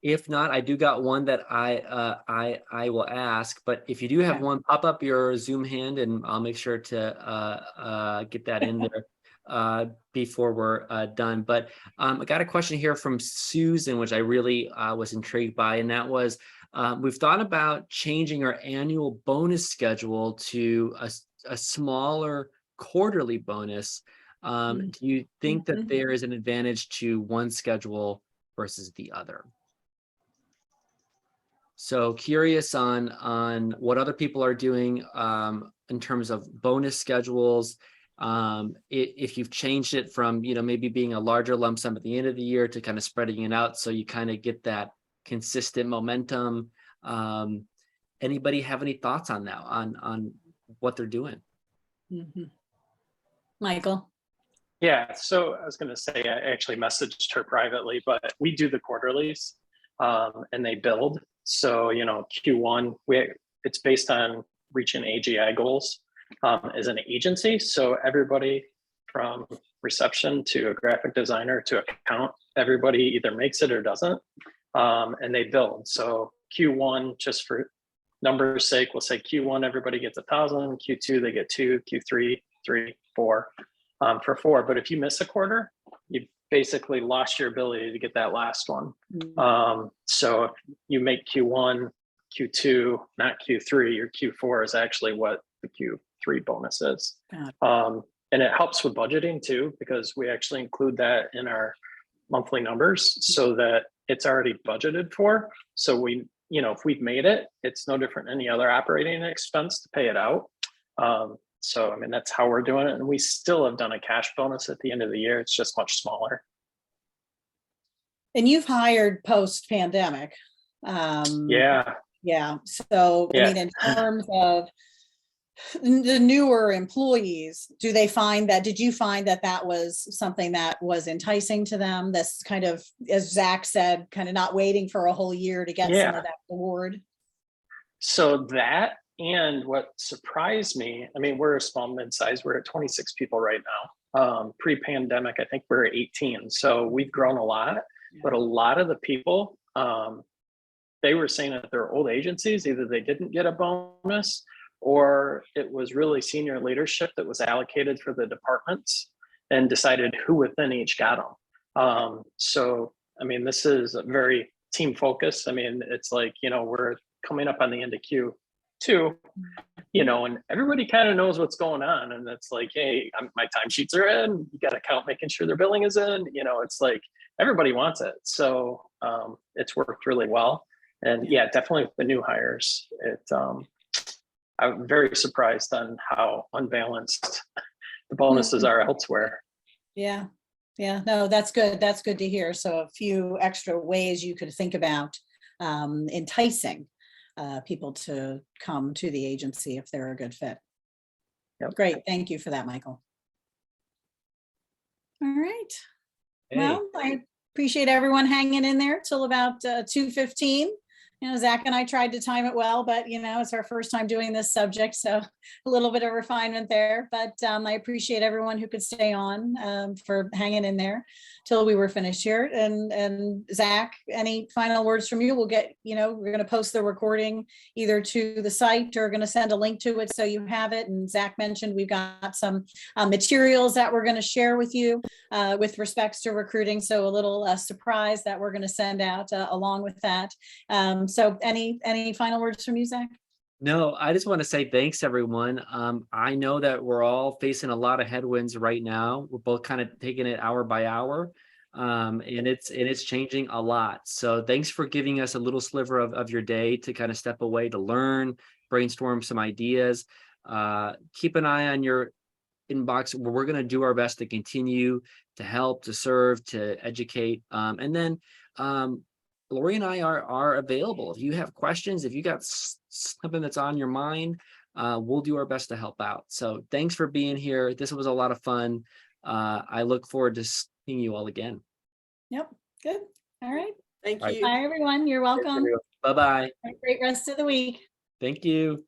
Speaker 1: If not, I do got one that I will ask, but if you do have
Speaker 2: Okay.
Speaker 1: one, pop up your Zoom hand and I'll make sure to get that in there before we're done. But I got a question here from Susan, which I really was intrigued by, and that was, we've thought about changing our annual bonus schedule to a smaller quarterly bonus. Do you think that there is an advantage to one schedule versus the other? So curious on what other people are doing in terms of bonus schedules. If you've changed it from, maybe being a larger lump sum at the end of the year to kind of spreading it out so you kind of get that consistent momentum. Anybody have any thoughts on that, on what they're doing?
Speaker 2: Michael?
Speaker 7: Yeah, so I was going to say, I actually messaged her privately, but we do the quarterlies and they build. So, Q1, it's based on reaching AGI goals as an agency. So everybody from reception to a graphic designer to account, everybody either makes it or doesn't, and they build. So Q1, just for numbers sake, we'll say Q1, everybody gets 1,000, Q2, they get 2, Q3, 3, 4 for 4. But if you miss a quarter, you basically lost your ability to get that last one. So if you make Q1, Q2, not Q3, your Q4 is actually what the Q3 bonus is. And it helps with budgeting too, because we actually include that in our monthly numbers so that it's already budgeted for. So we, if we've made it, it's no different than any other operating expense to pay it out. So, that's how we're doing it. And we still have done a cash bonus at the end of the year. It's just much smaller.
Speaker 2: And you've hired post-pandemic.
Speaker 7: Yeah.
Speaker 2: Yeah. So,
Speaker 7: Yeah.
Speaker 2: in terms of the newer employees, did you find that that was something that was enticing to them? This kind of, as Zach said, kind of not waiting for a whole year to get some of that reward.
Speaker 7: So that, and what surprised me, we're a small mid-size, we're at 26 people right now. Pre-pandemic, I think we're at 18. So we've grown a lot, but a lot of the people, they were saying that they're old agencies, either they didn't get a bonus or it was really senior leadership that was allocated for the departments and decided who within each got them. So, this is a very team focused. It's like, we're coming up on the end of Q2, and everybody kind of knows what's going on. And it's like, hey, my timesheets are in, you got to count, making sure their billing is in, it's like everybody wants it. So it's worked really well. And yeah, definitely with the new hires, I'm very surprised on how unbalanced the bonuses are elsewhere.
Speaker 2: Yeah, yeah, no, that's good. That's good to hear. So a few extra ways you could think about enticing people to come to the agency if they're a good fit.
Speaker 7: Yep.
Speaker 2: Great, thank you for that, Michael. All right,
Speaker 1: Hey,
Speaker 2: well, I appreciate everyone hanging in there till about 2:15. You know, Zach and I tried to time it well, but you know, it's our first time doing this subject, so a little bit of refinement there. But I appreciate everyone who could stay on for hanging in there till we were finished here. And Zach, any final words from you? We'll get, you know, we're going to post the recording either to the site or going to send a link to it so you have it. And Zach mentioned we've got some materials that we're going to share with you with respects to recruiting. So a little surprise that we're going to send out along with that. So any final words from you, Zach?
Speaker 1: no, I just want to say thanks, everyone. I know that we're all facing a lot of headwinds right now. We're both kind of taking it hour by hour. And it's changing a lot. So thanks for giving us a little sliver of your day to kind of step away to learn, brainstorm some ideas. Keep an eye on your inbox. We're going to do our best to continue to help, to serve, to educate. And then Lori and I are available. If you have questions, if you got something that's on your mind, we'll do our best to help out. So thanks for being here. This was a lot of fun. I look forward to seeing you all again.
Speaker 2: Yep, good. All right.
Speaker 4: Thank
Speaker 1: All right.
Speaker 4: you.
Speaker 2: Bye, everyone. You're welcome.
Speaker 1: Bye-bye.
Speaker 2: Have a great rest of the week.
Speaker 1: Thank you.